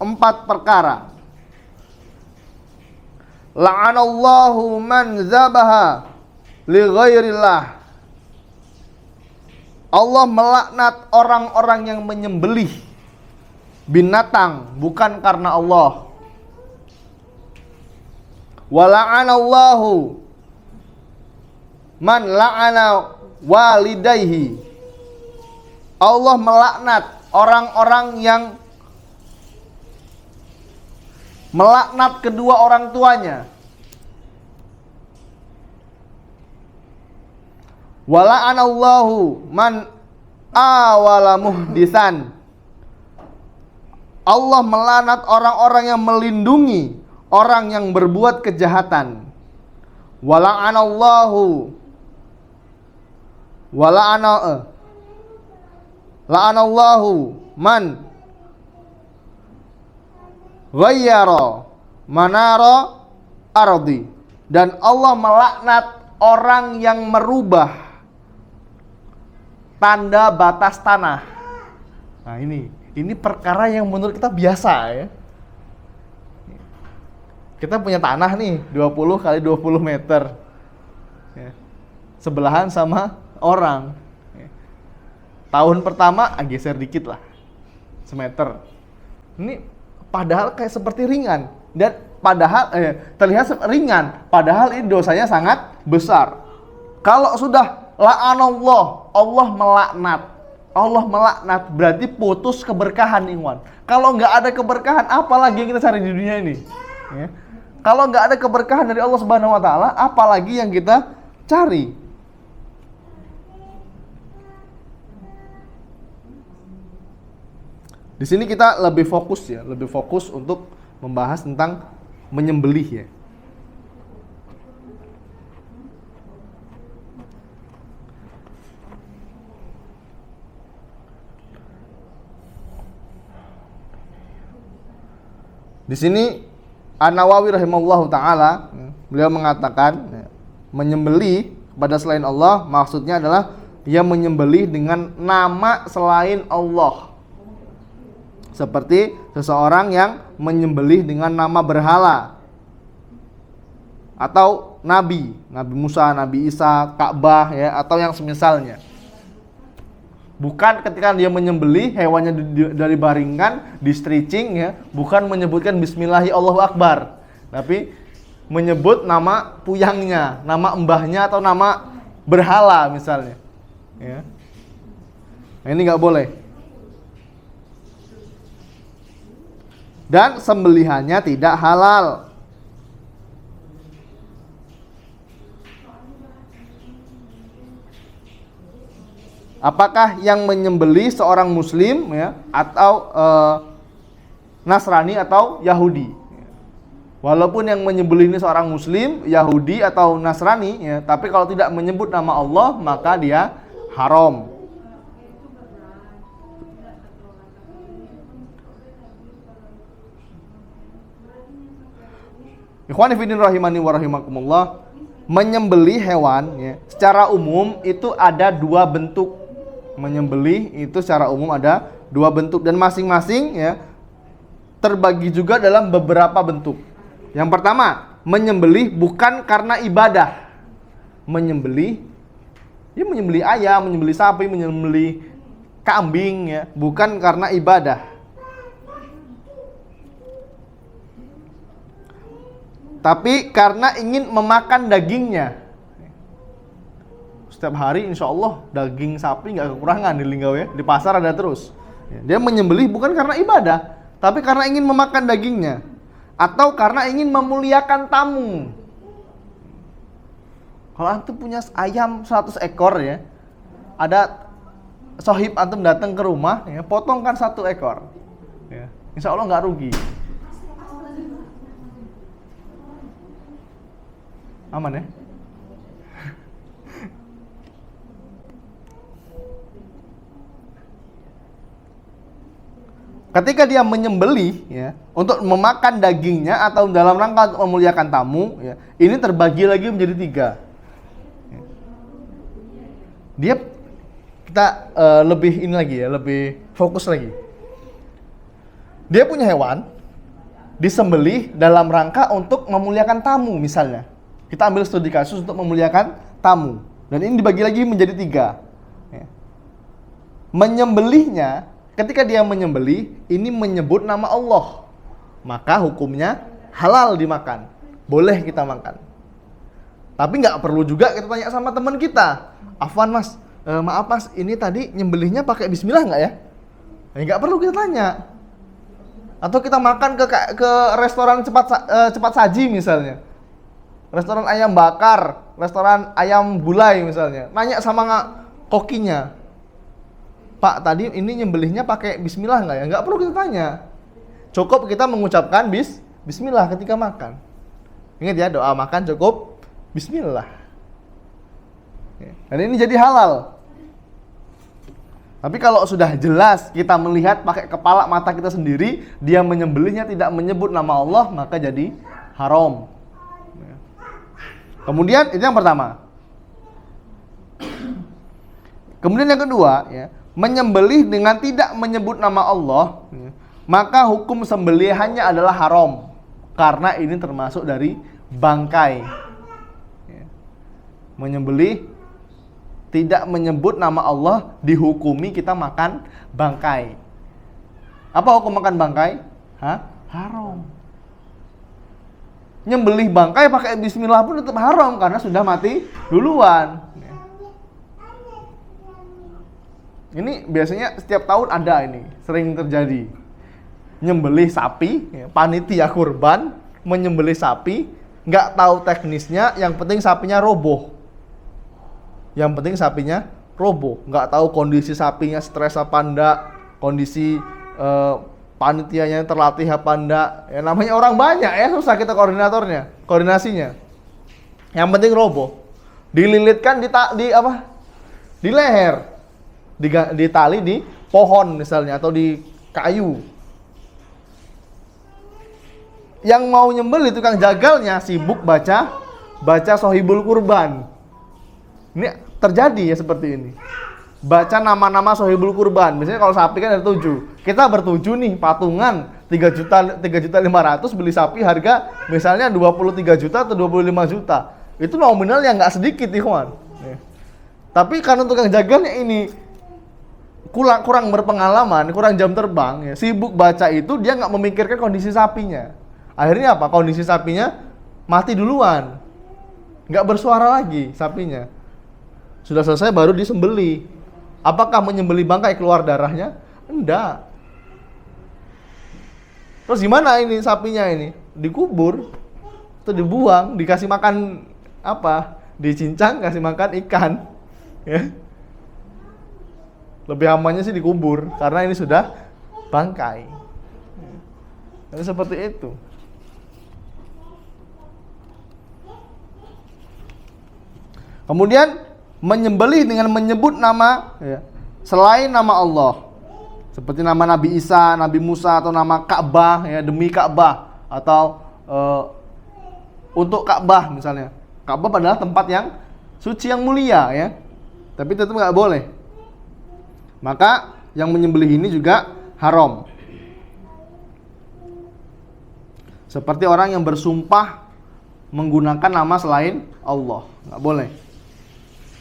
empat perkara. La'anallahu man zabaha li ghairillah. Allah melaknat orang-orang yang menyembelih binatang bukan karena Allah. Wa la'anallahu man la'ana walidayhi. Allah melaknat orang-orang yang melaknat kedua orang tuanya. Wa la'anallahu man awala muhdisan. Allah melaknat orang-orang yang melindungi orang yang berbuat kejahatan. Wa la'anallahu la'anallahu man ghayyara manara ardi. Dan Allah melaknat orang yang merubah tanda batas tanah. Nah, ini perkara yang menurut kita biasa, ya. Kita punya tanah nih 20 kali 20 meter, ya, sebelahan sama orang, ya. Tahun pertama geser dikit lah, semeter. Ini padahal kayak seperti ringan, dan padahal terlihat ringan, padahal ini dosanya sangat besar. Kalau sudah la'anallah, Allah melaknat, Allah melaknat, berarti putus keberkahan, ikhwan. Kalau nggak ada keberkahan, apalagi yang kita cari di dunia ini? Ya. Kalau nggak ada keberkahan dari Allah Subhanahu Wa Taala, apalagi yang kita cari? Di sini kita lebih fokus untuk membahas tentang menyembelih ya. Di sini An-Nawawi rahimahullahu taala beliau mengatakan menyembelih kepada selain Allah maksudnya adalah ia menyembelih dengan nama selain Allah. Seperti seseorang yang menyembelih dengan nama berhala atau nabi Musa, Nabi Isa, Ka'bah ya, atau yang semisalnya. Bukan ketika dia menyembelih hewannya dari baringan, di stretching ya, bukan menyebutkan bismillahi Allahu Akbar, tapi menyebut nama puyangnya, nama mbahnya atau nama berhala misalnya. Ya. Nah, ini nggak boleh. Dan sembelihannya tidak halal. Apakah yang menyembelih seorang muslim ya, atau Nasrani atau Yahudi? Walaupun yang menyembelih ini seorang muslim, Yahudi atau Nasrani ya, tapi kalau tidak menyebut nama Allah maka dia haram. Ikhwani fillah rahimani wa rahimakumullah, menyembelih hewan ya, secara umum itu ada dua bentuk. Menyembelih itu secara umum ada dua bentuk dan masing-masing ya terbagi juga dalam beberapa bentuk. Yang pertama, menyembelih bukan karena ibadah. Menyembelih ayam, menyembelih sapi, menyembelih kambing ya, bukan karena ibadah. Tapi karena ingin memakan dagingnya. Setiap hari insya Allah daging sapi nggak kekurangan di Linggau ya, di pasar ada terus. Dia menyembelih bukan karena ibadah, tapi karena ingin memakan dagingnya, atau karena ingin memuliakan tamu. Kalau antum punya ayam 100 ekor ya, ada sohib antum datang ke rumah ya, potongkan 1 ekor ya, insya Allah nggak rugi. Aman ya. Ketika dia menyembelih ya, untuk memakan dagingnya atau dalam rangka untuk memuliakan tamu ya, ini terbagi lagi menjadi 3. Kita lebih ini lagi ya, lebih fokus lagi. Dia punya hewan disembelih dalam rangka untuk memuliakan tamu misalnya. Kita ambil studi kasus untuk memuliakan tamu. Dan ini dibagi lagi menjadi 3. Ya. Menyembelihnya, ketika dia menyembelih, ini menyebut nama Allah. Maka hukumnya halal dimakan. Boleh kita makan. Tapi nggak perlu juga kita tanya sama teman kita. Afwan mas, maaf mas, ini tadi nyembelihnya pakai bismillah nggak ya? Nggak perlu kita tanya. Atau kita makan ke restoran cepat saji misalnya. Restoran ayam bakar, restoran ayam gulai misalnya. Nanya sama kokinya, Pak tadi ini nyembelihnya pakai bismillah nggak ya? Nggak perlu kita tanya. Cukup kita mengucapkan bismillah ketika makan. Ingat ya, doa makan cukup bismillah. Dan ini jadi halal. Tapi kalau sudah jelas kita melihat pakai kepala mata kita sendiri, dia menyembelihnya tidak menyebut nama Allah, maka jadi haram. Kemudian itu yang pertama. Kemudian yang kedua, ya, menyembelih dengan tidak menyebut nama Allah, ya, maka hukum sembelihannya adalah haram karena ini termasuk dari bangkai. Ya. Menyembelih tidak menyebut nama Allah dihukumi kita makan bangkai. Apa hukum makan bangkai? Haram. Nyembelih bangkai pakai bismillah pun tetap haram karena sudah mati duluan. Ini biasanya setiap tahun ada ini, sering terjadi. Nyembelih sapi, ya, panitia kurban menyembelih sapi, nggak tahu teknisnya, yang penting sapinya roboh. Yang penting sapinya roboh, nggak tahu kondisi sapinya stres apa enggak, kondisi panitianya terlatih apa enggak. Ya namanya orang banyak ya, susah kita koordinasinya. Yang penting roboh. Dililitkan di leher. Di tali di pohon misalnya atau di kayu. Yang mau nyembelih tukang jagalnya sibuk baca Sohibul Kurban. Ini terjadi ya seperti ini. Baca nama-nama Sohibul Kurban. Misalnya kalau sapi kan ada 7. Kita bertujuh nih patungan 3.500.000 beli sapi harga misalnya 23 juta atau 25 juta. Itu nominal yang nggak sedikit, ikhwan. Tapi karena tukang jagalnya ini kurang berpengalaman, kurang jam terbang, ya, sibuk baca itu, dia nggak memikirkan kondisi sapinya. Akhirnya apa? Kondisi sapinya mati duluan, nggak bersuara lagi sapinya. Sudah selesai baru disembeli. Apakah menyembeli bangkai keluar darahnya? Enggak. Terus gimana ini sapinya ini? Dikubur atau dibuang, dikasih makan apa? Dicincang, kasih makan ikan, ya. Lebih amannya sih dikubur karena ini sudah bangkai. Jadi seperti itu. Kemudian menyembelih dengan menyebut nama ya, selain nama Allah. Seperti nama Nabi Isa, Nabi Musa atau nama Ka'bah ya, demi Ka'bah atau untuk Ka'bah misalnya. Ka'bah adalah tempat yang suci yang mulia ya. Tapi tetap nggak boleh. Maka yang menyembelih ini juga haram. Seperti orang yang bersumpah menggunakan nama selain Allah, nggak boleh.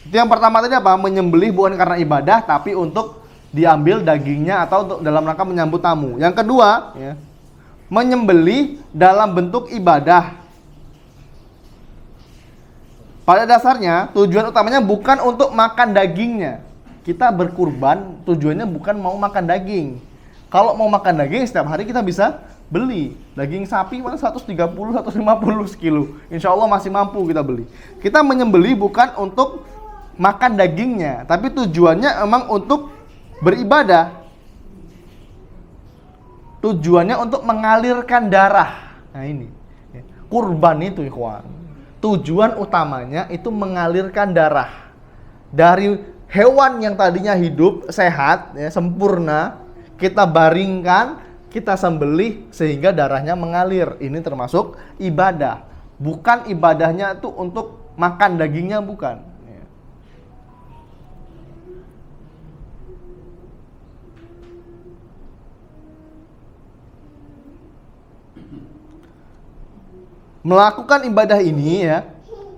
Itu yang pertama tadi apa? Menyembelih bukan karena ibadah, tapi untuk diambil dagingnya atau untuk dalam rangka menyambut tamu. Yang kedua, ya, menyembelih dalam bentuk ibadah. Pada dasarnya tujuan utamanya bukan untuk makan dagingnya. Kita berkurban tujuannya bukan mau makan daging. Kalau mau makan daging setiap hari kita bisa beli. Daging sapi mana 130-150 kilo. Insya Allah masih mampu kita beli. Kita menyembelih bukan untuk makan dagingnya, tapi tujuannya emang untuk beribadah. Tujuannya untuk mengalirkan darah. Nah ini, kurban itu ikhwan. Tujuan utamanya itu mengalirkan darah. Dari hewan yang tadinya hidup, sehat, ya, sempurna, kita baringkan, kita sembelih sehingga darahnya mengalir. Ini termasuk ibadah. Bukan ibadahnya itu untuk makan dagingnya, bukan. Ya. Melakukan ibadah ini ya,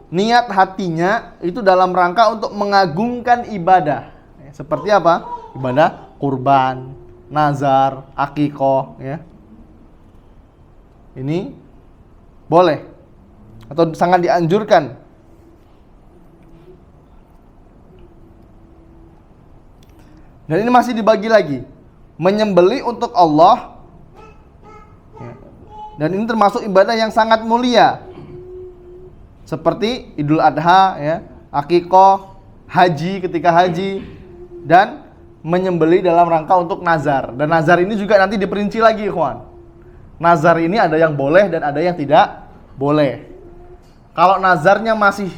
niat hatinya itu dalam rangka untuk mengagungkan ibadah. Seperti apa? Ibadah kurban, nazar, akikoh, ya. Ini boleh atau sangat dianjurkan. Dan ini masih dibagi lagi. Menyembelih untuk Allah. Dan ini termasuk ibadah yang sangat mulia. Seperti Idul Adha, ya, akikoh, haji ketika haji, dan menyembelih dalam rangka untuk nazar. Dan nazar ini juga nanti diperinci lagi, ikhwan. Nazar ini ada yang boleh dan ada yang tidak boleh. Kalau nazarnya masih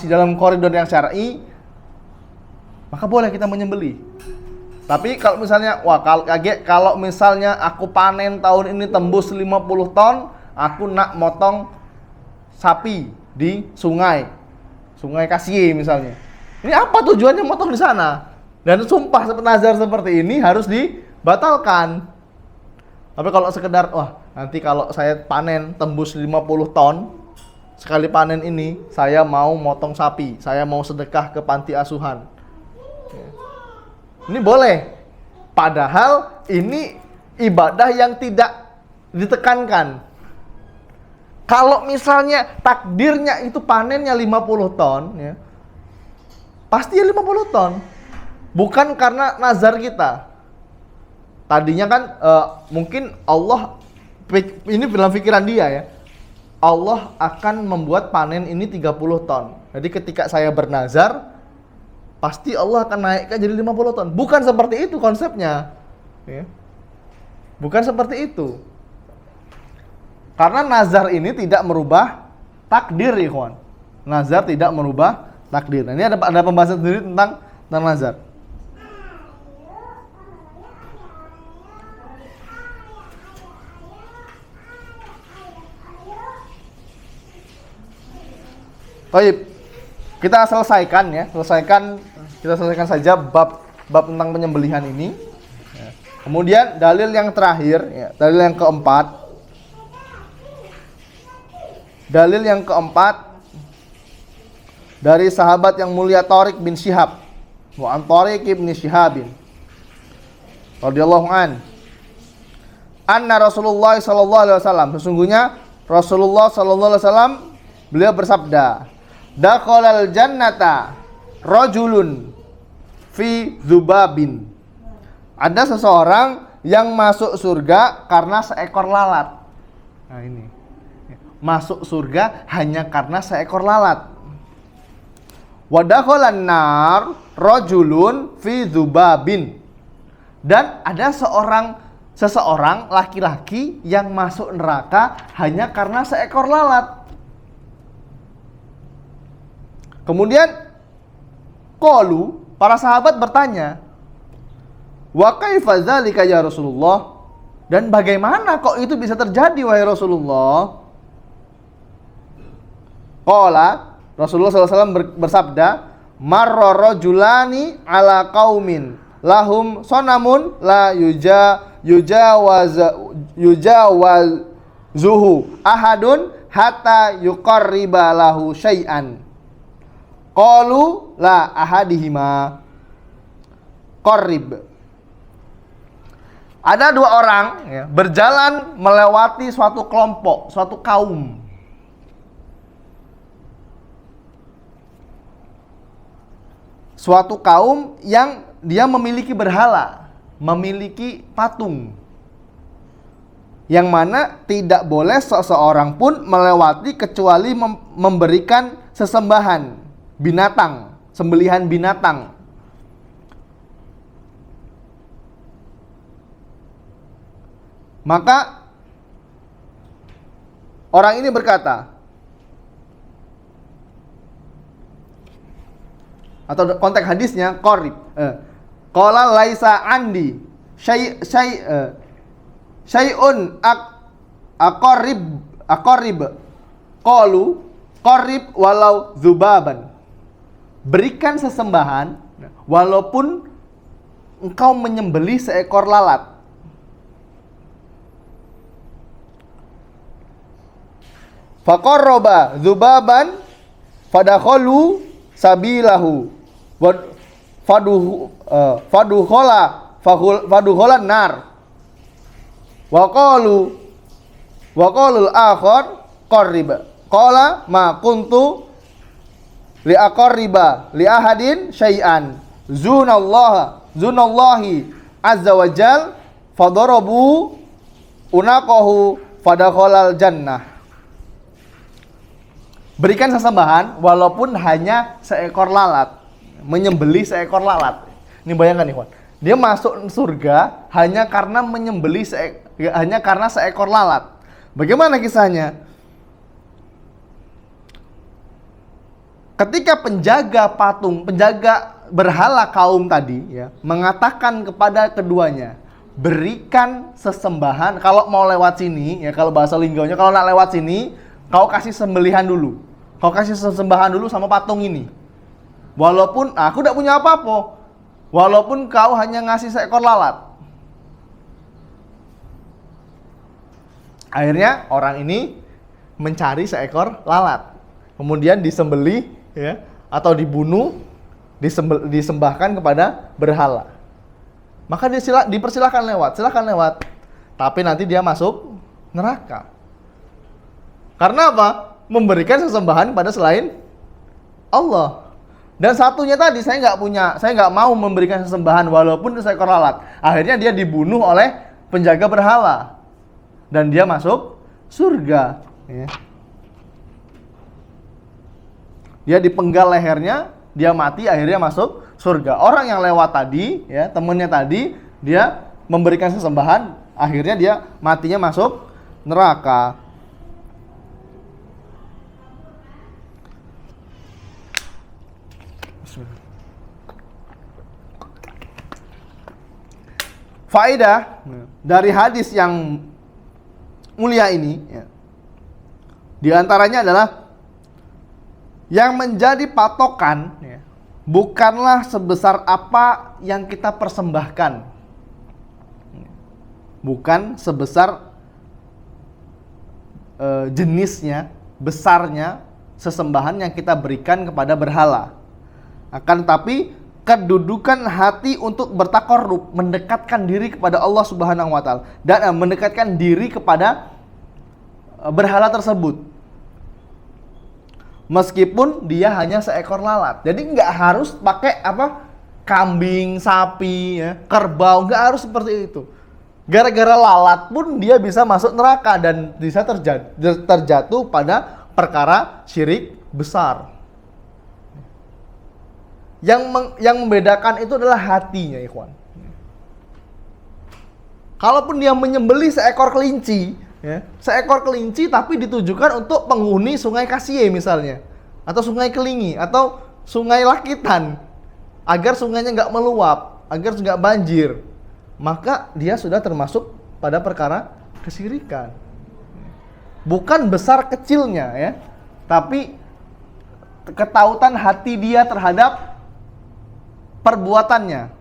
dalam koridor yang syar'i, maka boleh kita menyembelih. Tapi kalau misalnya, kalau misalnya aku panen tahun ini tembus 50 ton, aku nak motong sapi di Sungai Kasie misalnya. Ini apa tujuannya motong di sana? Dan sumpah nazar seperti ini harus dibatalkan. Tapi kalau sekedar, nanti kalau saya panen tembus 50 ton, sekali panen ini saya mau motong sapi, saya mau sedekah ke panti asuhan. Ini boleh. Padahal ini ibadah yang tidak ditekankan. Kalau misalnya takdirnya itu panennya 50 ton, ya, pasti ya 50 ton. Bukan karena nazar kita. Tadinya kan mungkin Allah, ini dalam pikiran dia ya, Allah akan membuat panen ini 30 ton. Jadi ketika saya bernazar, pasti Allah akan naikkan jadi 50 ton. Bukan seperti itu konsepnya. Ya. Bukan seperti itu. Karena nazar ini tidak merubah takdir, ikhwan. Nazar tidak merubah takdir. Nah, ini ada pembahasan sendiri tentang nazar. Baik, kita selesaikan saja bab tentang penyembelihan ini. Kemudian dalil yang terakhir, dalil yang keempat. Dalil yang keempat dari sahabat yang mulia Thariq bin Syihab, wa an Thariq bin Syihabin radhiyallahu an. Anna Rasulullah sallallahu alaihi wasallam, sesungguhnya Rasulullah sallallahu alaihi wasallam beliau bersabda, dakhalal jannata rajulun fi dzubabin. Ada seseorang yang masuk surga karena seekor lalat. Nah ini. Masuk surga hanya karena seekor lalat. Wa dakhalan nar rajulun fi dzubabin. Dan ada seseorang laki-laki yang masuk neraka hanya karena seekor lalat. Kemudian qalu, para sahabat bertanya, wa kaifa dzalika ya Rasulullah? Dan bagaimana kok itu bisa terjadi wahai Rasulullah? Qala, Rasulullah SAW bersabda, marra rajulani ala qaumin lahum sonamun la yujawazuhu ahadun hatta yuqarriba lahu syai'an. Qalu la ahadihima qarrib. Ada dua orang berjalan melewati suatu kelompok, suatu kaum. Suatu kaum yang dia memiliki berhala, memiliki patung. Yang mana tidak boleh seseorang pun melewati kecuali memberikan sesembahan binatang, sembelihan binatang. Maka orang ini berkata, atau konteks hadisnya qarib. Qala laisa andi syai'un aqarib. Qalu qarib walau dzubaban. Berikan sesembahan walaupun engkau menyembelih seekor lalat. Faqarraba dzubaban fadakhalu sabilahu faduholan nar wa qalul akhar qarrib qala ma kuntu li aqarriba li ahadin syai'an zunallahi azza wa jal fadarabu unaqahu fadakhalal jannah. Berikan sesembahan walaupun hanya seekor lalat, menyembelih seekor lalat. Ini bayangkan nih, Wan. Dia masuk surga hanya karena menyembelih hanya karena seekor lalat. Bagaimana kisahnya? Ketika penjaga patung, penjaga berhala kaum tadi mengatakan kepada keduanya, berikan sesembahan kalau mau lewat sini, kalau bahasa linggonya, kalau nak lewat sini, kau kasih sembelihan dulu. Kau kasih sesembahan dulu sama patung ini. Walaupun aku tidak punya apa-apa. Walaupun kau hanya ngasih seekor lalat. Akhirnya orang ini mencari seekor lalat. Kemudian disembelih atau dibunuh, disembahkan kepada berhala. Maka dipersilahkan lewat, silakan lewat. Tapi nanti dia masuk neraka. Karena apa? Memberikan sesembahan pada selain Allah. Dan satunya tadi saya nggak mau memberikan sesembahan walaupun itu seekor lalat. Akhirnya dia dibunuh oleh penjaga berhala dan dia masuk surga. Ya. Dia dipenggal lehernya, dia mati, akhirnya masuk surga. Orang yang lewat tadi, ya temennya tadi, dia memberikan sesembahan, akhirnya dia matinya masuk neraka. Faedah dari hadis yang mulia ini, ya, di antaranya adalah yang menjadi patokan, ya, bukanlah sebesar apa yang kita persembahkan, bukan sebesar jenisnya, besarnya sesembahan yang kita berikan kepada berhala, akan tetapi kedudukan hati untuk bertakarrub, mendekatkan diri kepada Allah Subhanahu wa taala dan mendekatkan diri kepada berhala tersebut. Meskipun dia hanya seekor lalat. Jadi nggak harus pakai kambing, sapi, ya, kerbau, nggak harus seperti itu. Gara-gara lalat pun dia bisa masuk neraka dan bisa terjatuh pada perkara syirik besar. Yang membedakan itu adalah hatinya, ikhwan. Kalaupun dia menyembelih seekor kelinci, ya, seekor kelinci tapi ditujukan untuk penghuni Sungai Kasie misalnya, atau Sungai Kelingi, atau Sungai Lakitan, agar sungainya nggak meluap, agar nggak banjir, maka dia sudah termasuk pada perkara kesyirikan. Bukan besar kecilnya, ya, tapi ketautan hati dia terhadap perbuatannya.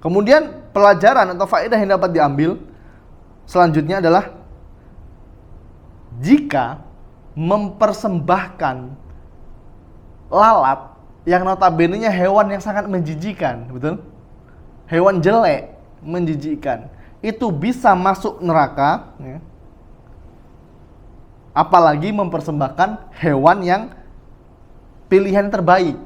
Kemudian pelajaran atau faedah yang dapat diambil selanjutnya adalah jika mempersembahkan lalat yang notabene-nya hewan yang sangat menjijikan, betul? Hewan jelek, menjijikan, itu bisa masuk neraka, ya. Apalagi mempersembahkan hewan yang pilihan terbaik.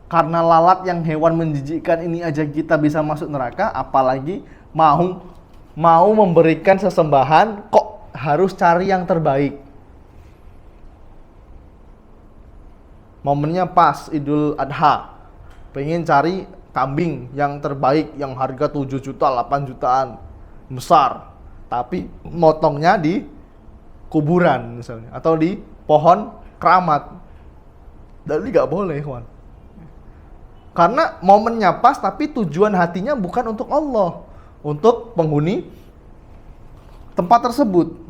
Karena lalat yang hewan menjijikkan ini aja kita bisa masuk neraka, apalagi mau memberikan sesembahan kok harus cari yang terbaik. Momennya pas Idul Adha, pengen cari kambing yang terbaik, yang harga 7 juta, 8 jutaan, besar, tapi motongnya di kuburan misalnya, atau di pohon keramat. Dan ini gak boleh, kawan. Karena momennya pas, tapi tujuan hatinya bukan untuk Allah, untuk penghuni tempat tersebut.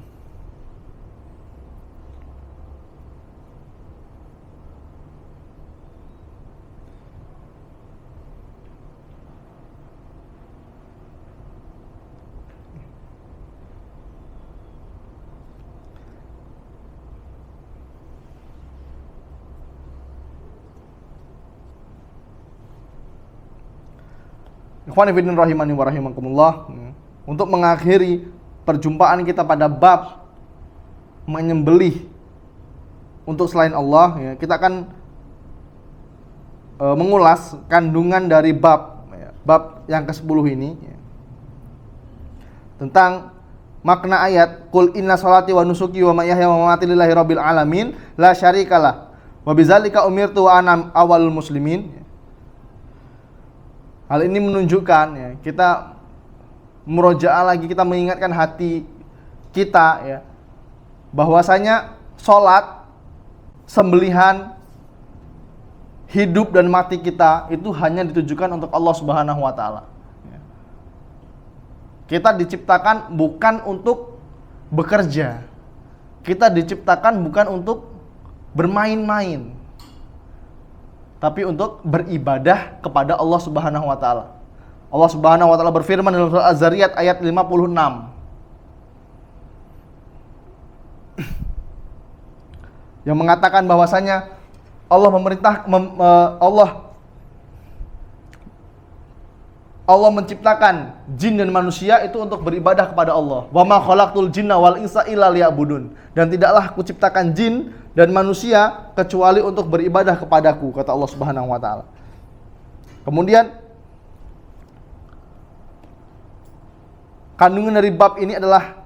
Ikhwan fillah rahimani wa rahimakumullah, untuk mengakhiri perjumpaan kita pada bab menyembelih untuk selain Allah, ya, kita akan mengulas kandungan dari bab yang ke-10 ini, ya, tentang makna ayat qul inna sholati wa nusuki wa mahyaya wa mamati lillahi rabbil alamin la syarikalah wa bidzalika umirtu wa ana awwalul muslimin. Hal ini menunjukkan, ya, kita murojaah lagi, kita mengingatkan hati kita, ya, bahwasanya sholat, sembelihan, hidup dan mati kita itu hanya ditujukan untuk Allah Subhanahu wa taala. Kita diciptakan bukan untuk bekerja. Kita diciptakan bukan untuk bermain-main, tapi untuk beribadah kepada Allah Subhanahu wa taala. Allah Subhanahu wa taala berfirman dalam surah Az-Zariyat ayat 56. Yang mengatakan bahwasanya Allah Allah menciptakan jin dan manusia itu untuk beribadah kepada Allah. Wa ma khalaqtul jinna wal insa illa liya'budun. Dan tidaklah aku ciptakan jin dan manusia kecuali untuk beribadah kepadaku, kata Allah Subhanahu wa taala. Kemudian kandungan dari bab ini adalah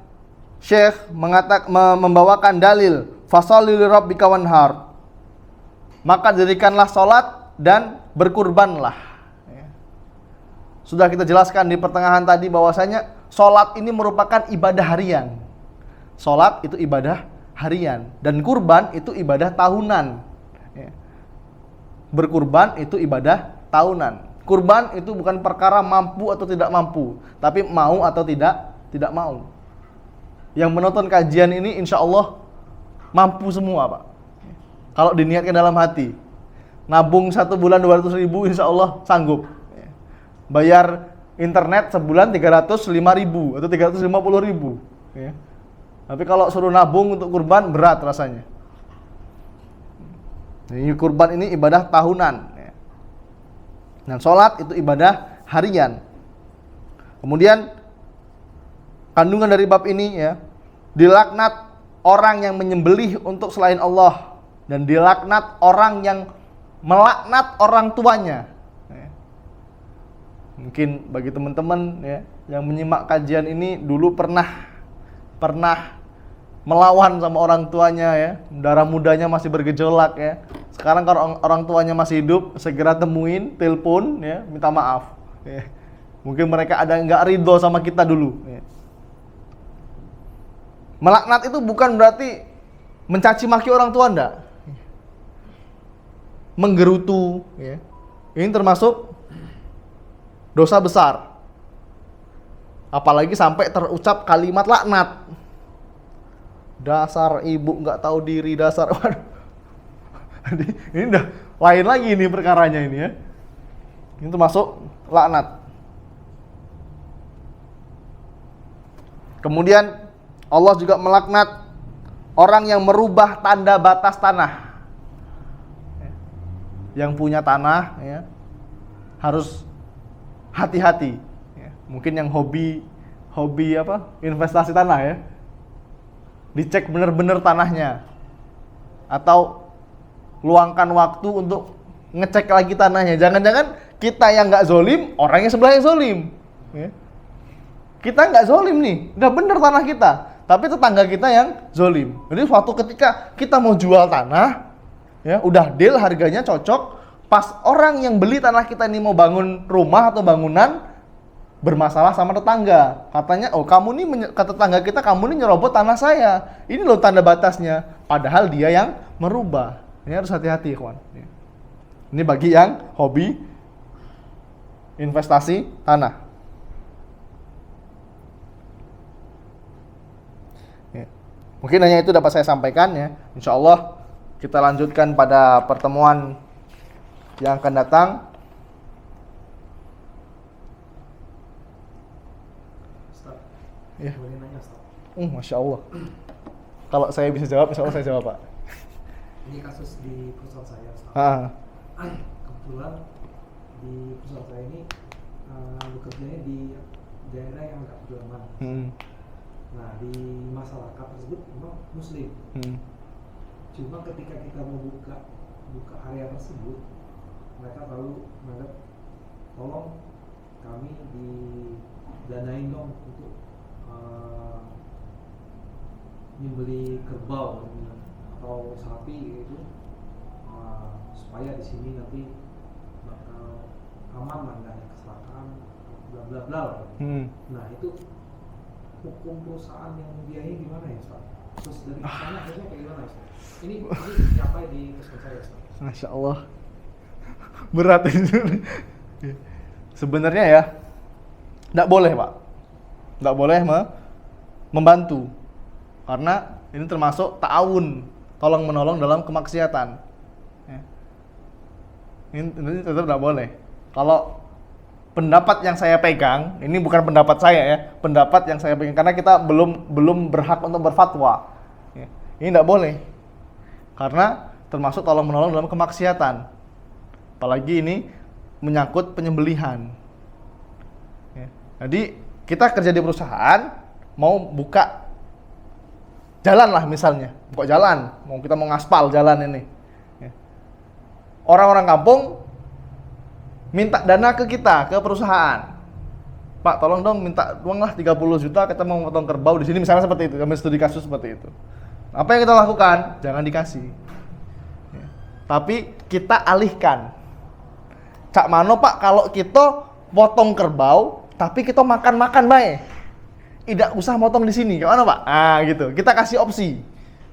Syekh membawakan dalil fasholli lirabbika wanhar. Maka dirikanlah salat dan berkurbanlah. Sudah kita jelaskan di pertengahan tadi bahwasanya salat ini merupakan ibadah harian. Salat itu ibadah harian dan kurban itu ibadah tahunan. Berkurban itu ibadah tahunan. Kurban itu bukan perkara mampu atau tidak mampu, tapi mau atau tidak mau. Yang menonton kajian ini insya Allah mampu semua, Pak. Kalau diniatkan dalam hati. Nabung 1 bulan 200.000 insya Allah sanggup. Bayar internet sebulan 305.000 atau 350.000. Ya. Tapi kalau suruh nabung untuk kurban berat rasanya. Ini kurban ini ibadah tahunan. Ya. Dan sholat itu ibadah harian. Kemudian kandungan dari bab ini ya, dilaknat orang yang menyembelih untuk selain Allah dan dilaknat orang yang melaknat orang tuanya. Mungkin bagi teman-teman ya yang menyimak kajian ini dulu pernah melawan sama orang tuanya ya, darah mudanya masih bergejolak ya. Sekarang kalau orang tuanya masih hidup, segera temuin, telepon ya, minta maaf. Ya. Mungkin mereka ada nggak ridho sama kita dulu. Ya. Melaknat itu bukan berarti mencaci maki orang tua, enggak. Menggerutu ya. Ini termasuk dosa besar. Apalagi sampai terucap kalimat laknat. Dasar ibu nggak tahu diri, dasar. Waduh. Ini udah lain lagi nih perkaranya ini ya. Ini termasuk laknat. Kemudian Allah juga melaknat orang yang merubah tanda batas tanah. Yang punya tanah ya, harus hati-hati. Ya, mungkin yang hobi investasi tanah ya, dicek benar-benar tanahnya, atau luangkan waktu untuk ngecek lagi tanahnya. Jangan-jangan kita yang nggak zolim, orangnya sebelah yang zolim. Ya. Kita nggak zolim nih, udah bener tanah kita, tapi tetangga kita yang zolim. Jadi suatu ketika kita mau jual tanah, ya udah deal harganya cocok. Pas orang yang beli tanah kita ini mau bangun rumah atau bangunan, bermasalah sama tetangga. Katanya, oh kamu nih, kata tetangga kita, kamu nih nyerobot tanah saya. Ini loh tanda batasnya. Padahal dia yang merubah. Ini harus hati-hati, kawan. Ini bagi yang hobi investasi tanah. Ya. Mungkin hanya itu dapat saya sampaikan ya. Insya Allah kita lanjutkan pada pertemuan yang akan datang. Ustaz, Ya. boleh nanya Ustaz? Masya Allah. Kalau saya bisa jawab, insya Allah saya jawab, Pak. Ini kasus di perusahaan saya Ustaz. Kebetulan di perusahaan saya ini bekerjanya di daerah yang agak pedalaman. Nah, di masyarakat tersebut memang Muslim. Cuma ketika kita mau buka area tersebut, mereka selalu menganggap, tolong kami didanain dong untuk nyembeli kerbau atau sapi gitu, supaya di sini nanti bakal aman lah, nggak ada kecelakaan, bla bla bla. Nah itu hukum perusahaan yang membiayai gimana ya Ustaz? Terus dari sana akhirnya kayak gimana Ustaz? Ini siapa di perusahaan saya Ustaz? Masya Allah. Berat itu. Sebenarnya ya, tidak boleh Pak, tidak boleh membantu, karena ini termasuk ta'awun, tolong menolong dalam kemaksiatan. Ini tetap tidak boleh. Kalau pendapat yang saya pegang, ini bukan pendapat saya ya, pendapat yang saya pegang, karena kita belum berhak untuk berfatwa. Ini tidak boleh, karena termasuk tolong menolong dalam kemaksiatan. Apalagi ini menyangkut penyembelihan. Jadi kita kerja di perusahaan, mau buka jalan lah misalnya, buka jalan, kita mau ngaspal jalan ini. Orang-orang kampung minta dana ke kita, ke perusahaan. Pak, tolong dong minta uang lah 30 juta, kita mau potong kerbau di sini, misalnya seperti itu. Kami studi kasus seperti itu. Apa yang kita lakukan? Jangan dikasih. Tapi kita alihkan. Cak mano Pak, kalau kita potong kerbau, tapi kita makan-makan bae. Tidak usah motong di sini. Gimana Pak? Gitu. Kita kasih opsi.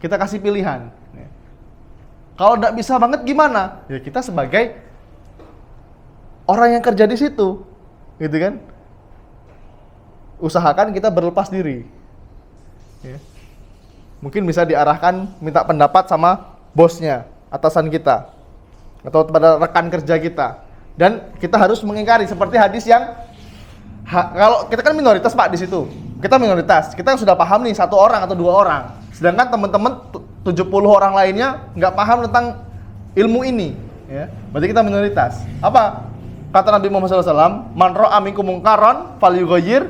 Kita kasih pilihan. Kalau tidak bisa banget gimana? Ya kita sebagai orang yang kerja di situ, gitu kan? Usahakan kita berlepas diri. Ya. Mungkin bisa diarahkan minta pendapat sama bosnya, atasan kita, atau pada rekan kerja kita. Dan kita harus mengingkari seperti hadis yang kalau kita kan minoritas Pak di situ. Kita minoritas. Kita sudah paham nih 1 orang atau 2 orang. Sedangkan teman-teman 70 orang lainnya nggak paham tentang ilmu ini, ya. Berarti kita minoritas. Apa kata Nabi Muhammad SAW? Man ra'a minkum munkaran falyughayyir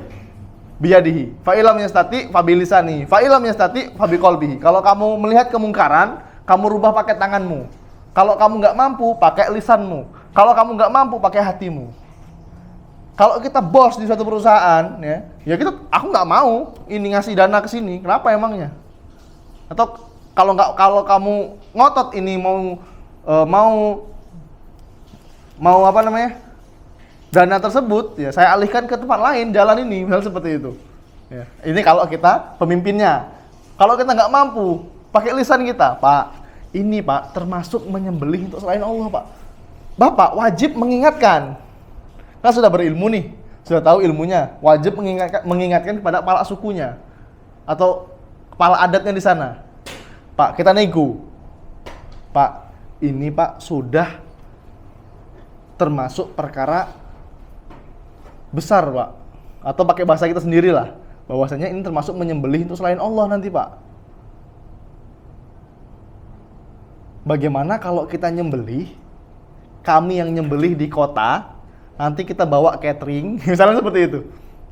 biyadihi, fa illam yastati fa bilisani, fa illam yastati fa biqalbihi. Kalau kamu melihat kemungkaran, kamu rubah pakai tanganmu. Kalau kamu nggak mampu, pakai lisanmu. Kalau kamu nggak mampu, pakai hatimu. Kalau kita bos di suatu perusahaan, ya aku nggak mau ini ngasih dana ke sini. Kenapa emangnya? Atau kalau kamu ngotot ini mau apa namanya, dana tersebut, ya saya alihkan ke tempat lain, jalan ini, hal seperti itu. Ya, ini kalau kita pemimpinnya. Kalau kita nggak mampu, pakai lisan kita, Pak. Ini Pak termasuk menyembelih untuk selain Allah Pak. Bapak wajib mengingatkan. Kan sudah berilmu nih, sudah tahu ilmunya, wajib mengingatkan kepada kepala sukunya atau kepala adatnya di sana. Pak, kita nego. Pak, ini Pak sudah termasuk perkara besar Pak. Atau pakai bahasa kita sendirilah, bahwasanya ini termasuk menyembelih untuk selain Allah nanti Pak. Bagaimana kalau kita nyembelih, kami yang nyembelih di kota, nanti kita bawa catering, misalnya seperti itu.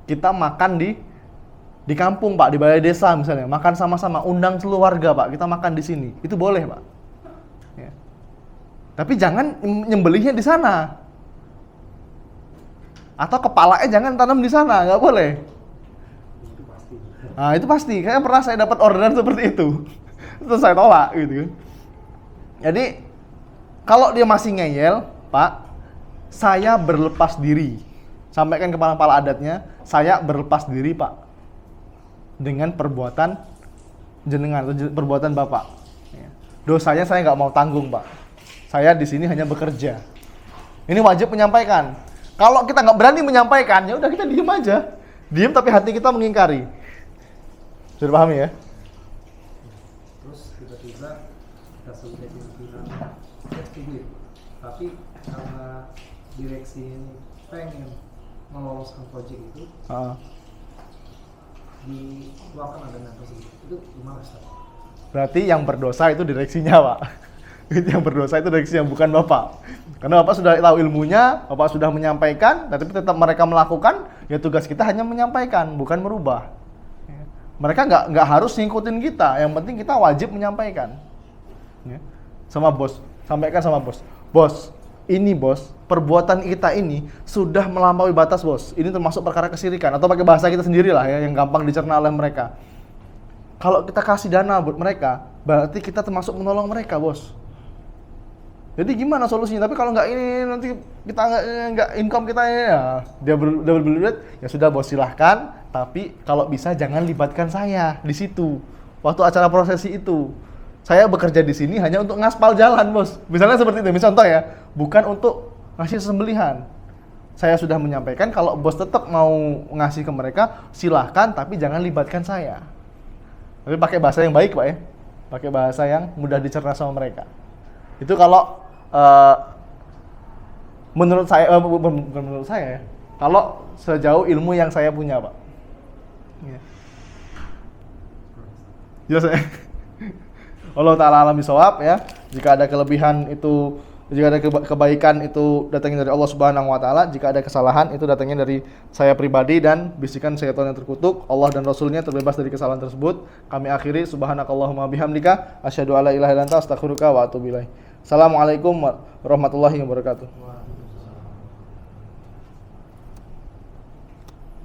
Kita makan di kampung Pak, di balai desa misalnya, makan sama-sama, undang seluruh warga Pak, kita makan di sini, itu boleh Pak. Ya. Tapi jangan nyembelihnya di sana, atau kepalanya jangan tanam di sana, nggak boleh. Itu pasti. Nah itu pasti, kayaknya pernah saya dapat orderan seperti itu, terus saya tolak gitu kan. Jadi kalau dia masih ngeyel, Pak, saya berlepas diri. Sampaikan kepala adatnya, saya berlepas diri Pak, dengan perbuatan jenengan atau perbuatan Bapak. Dosanya saya nggak mau tanggung Pak. Saya di sini hanya bekerja. Ini wajib menyampaikan. Kalau kita nggak berani menyampaikan, ya udah kita diem aja. Diem tapi hati kita mengingkari. Sudah pahami ya? Terus tiba-tiba kita sebagai pimpinan setuju, tapi karena direksi ini pengen meloloskan proyek itu, dikeluarkan dana tersebut. Itu gimana Ustaz? Berarti yang berdosa itu direksinya Pak. Yang berdosa itu direksinya, bukan Bapak. Karena Bapak sudah tahu ilmunya, Bapak sudah menyampaikan, tapi tetap mereka melakukan, ya tugas kita hanya menyampaikan, bukan merubah. Mereka nggak harus ngikutin kita, yang penting kita wajib menyampaikan. Ya. Sama bos, sampaikan sama bos. Bos, ini bos, perbuatan kita ini sudah melampaui batas bos. Ini termasuk perkara kesyirikan, atau pakai bahasa kita sendirilah ya, yang gampang dicerna oleh mereka. Kalau kita kasih dana buat mereka, berarti kita termasuk menolong mereka bos. Jadi gimana solusinya? Tapi kalau nggak ini nanti kita nggak income kita ya, dia berbeli duit, ya sudah bos silahkan. Tapi kalau bisa jangan libatkan saya di situ waktu acara prosesi itu. Saya bekerja di sini hanya untuk ngaspal jalan bos. Misalnya seperti itu, misal contoh ya, bukan untuk ngasih sembelihan. Saya sudah menyampaikan kalau bos tetap mau ngasih ke mereka, silahkan, tapi jangan libatkan saya. Tapi pakai bahasa yang baik Pak ya, pakai bahasa yang mudah dicerna sama mereka. Itu kalau menurut saya, bukan menurut saya ya, kalau sejauh ilmu yang saya punya Pak. Ya. Jelas ya? Allah Ta'ala alam bisawab ya. Jika ada kelebihan itu Jika ada kebaikan itu datangnya dari Allah Subhanahu wa taala, jika ada kesalahan itu datangnya dari saya pribadi dan bisikan syaitan yang terkutuk. Allah dan Rasulnya terbebas dari kesalahan tersebut. Kami akhiri, subhanakallahumma bihamdika asyhadu alla ilaha illa anta astaghfiruka wa atubu ilaik. Assalamualaikum warahmatullahi wabarakatuh.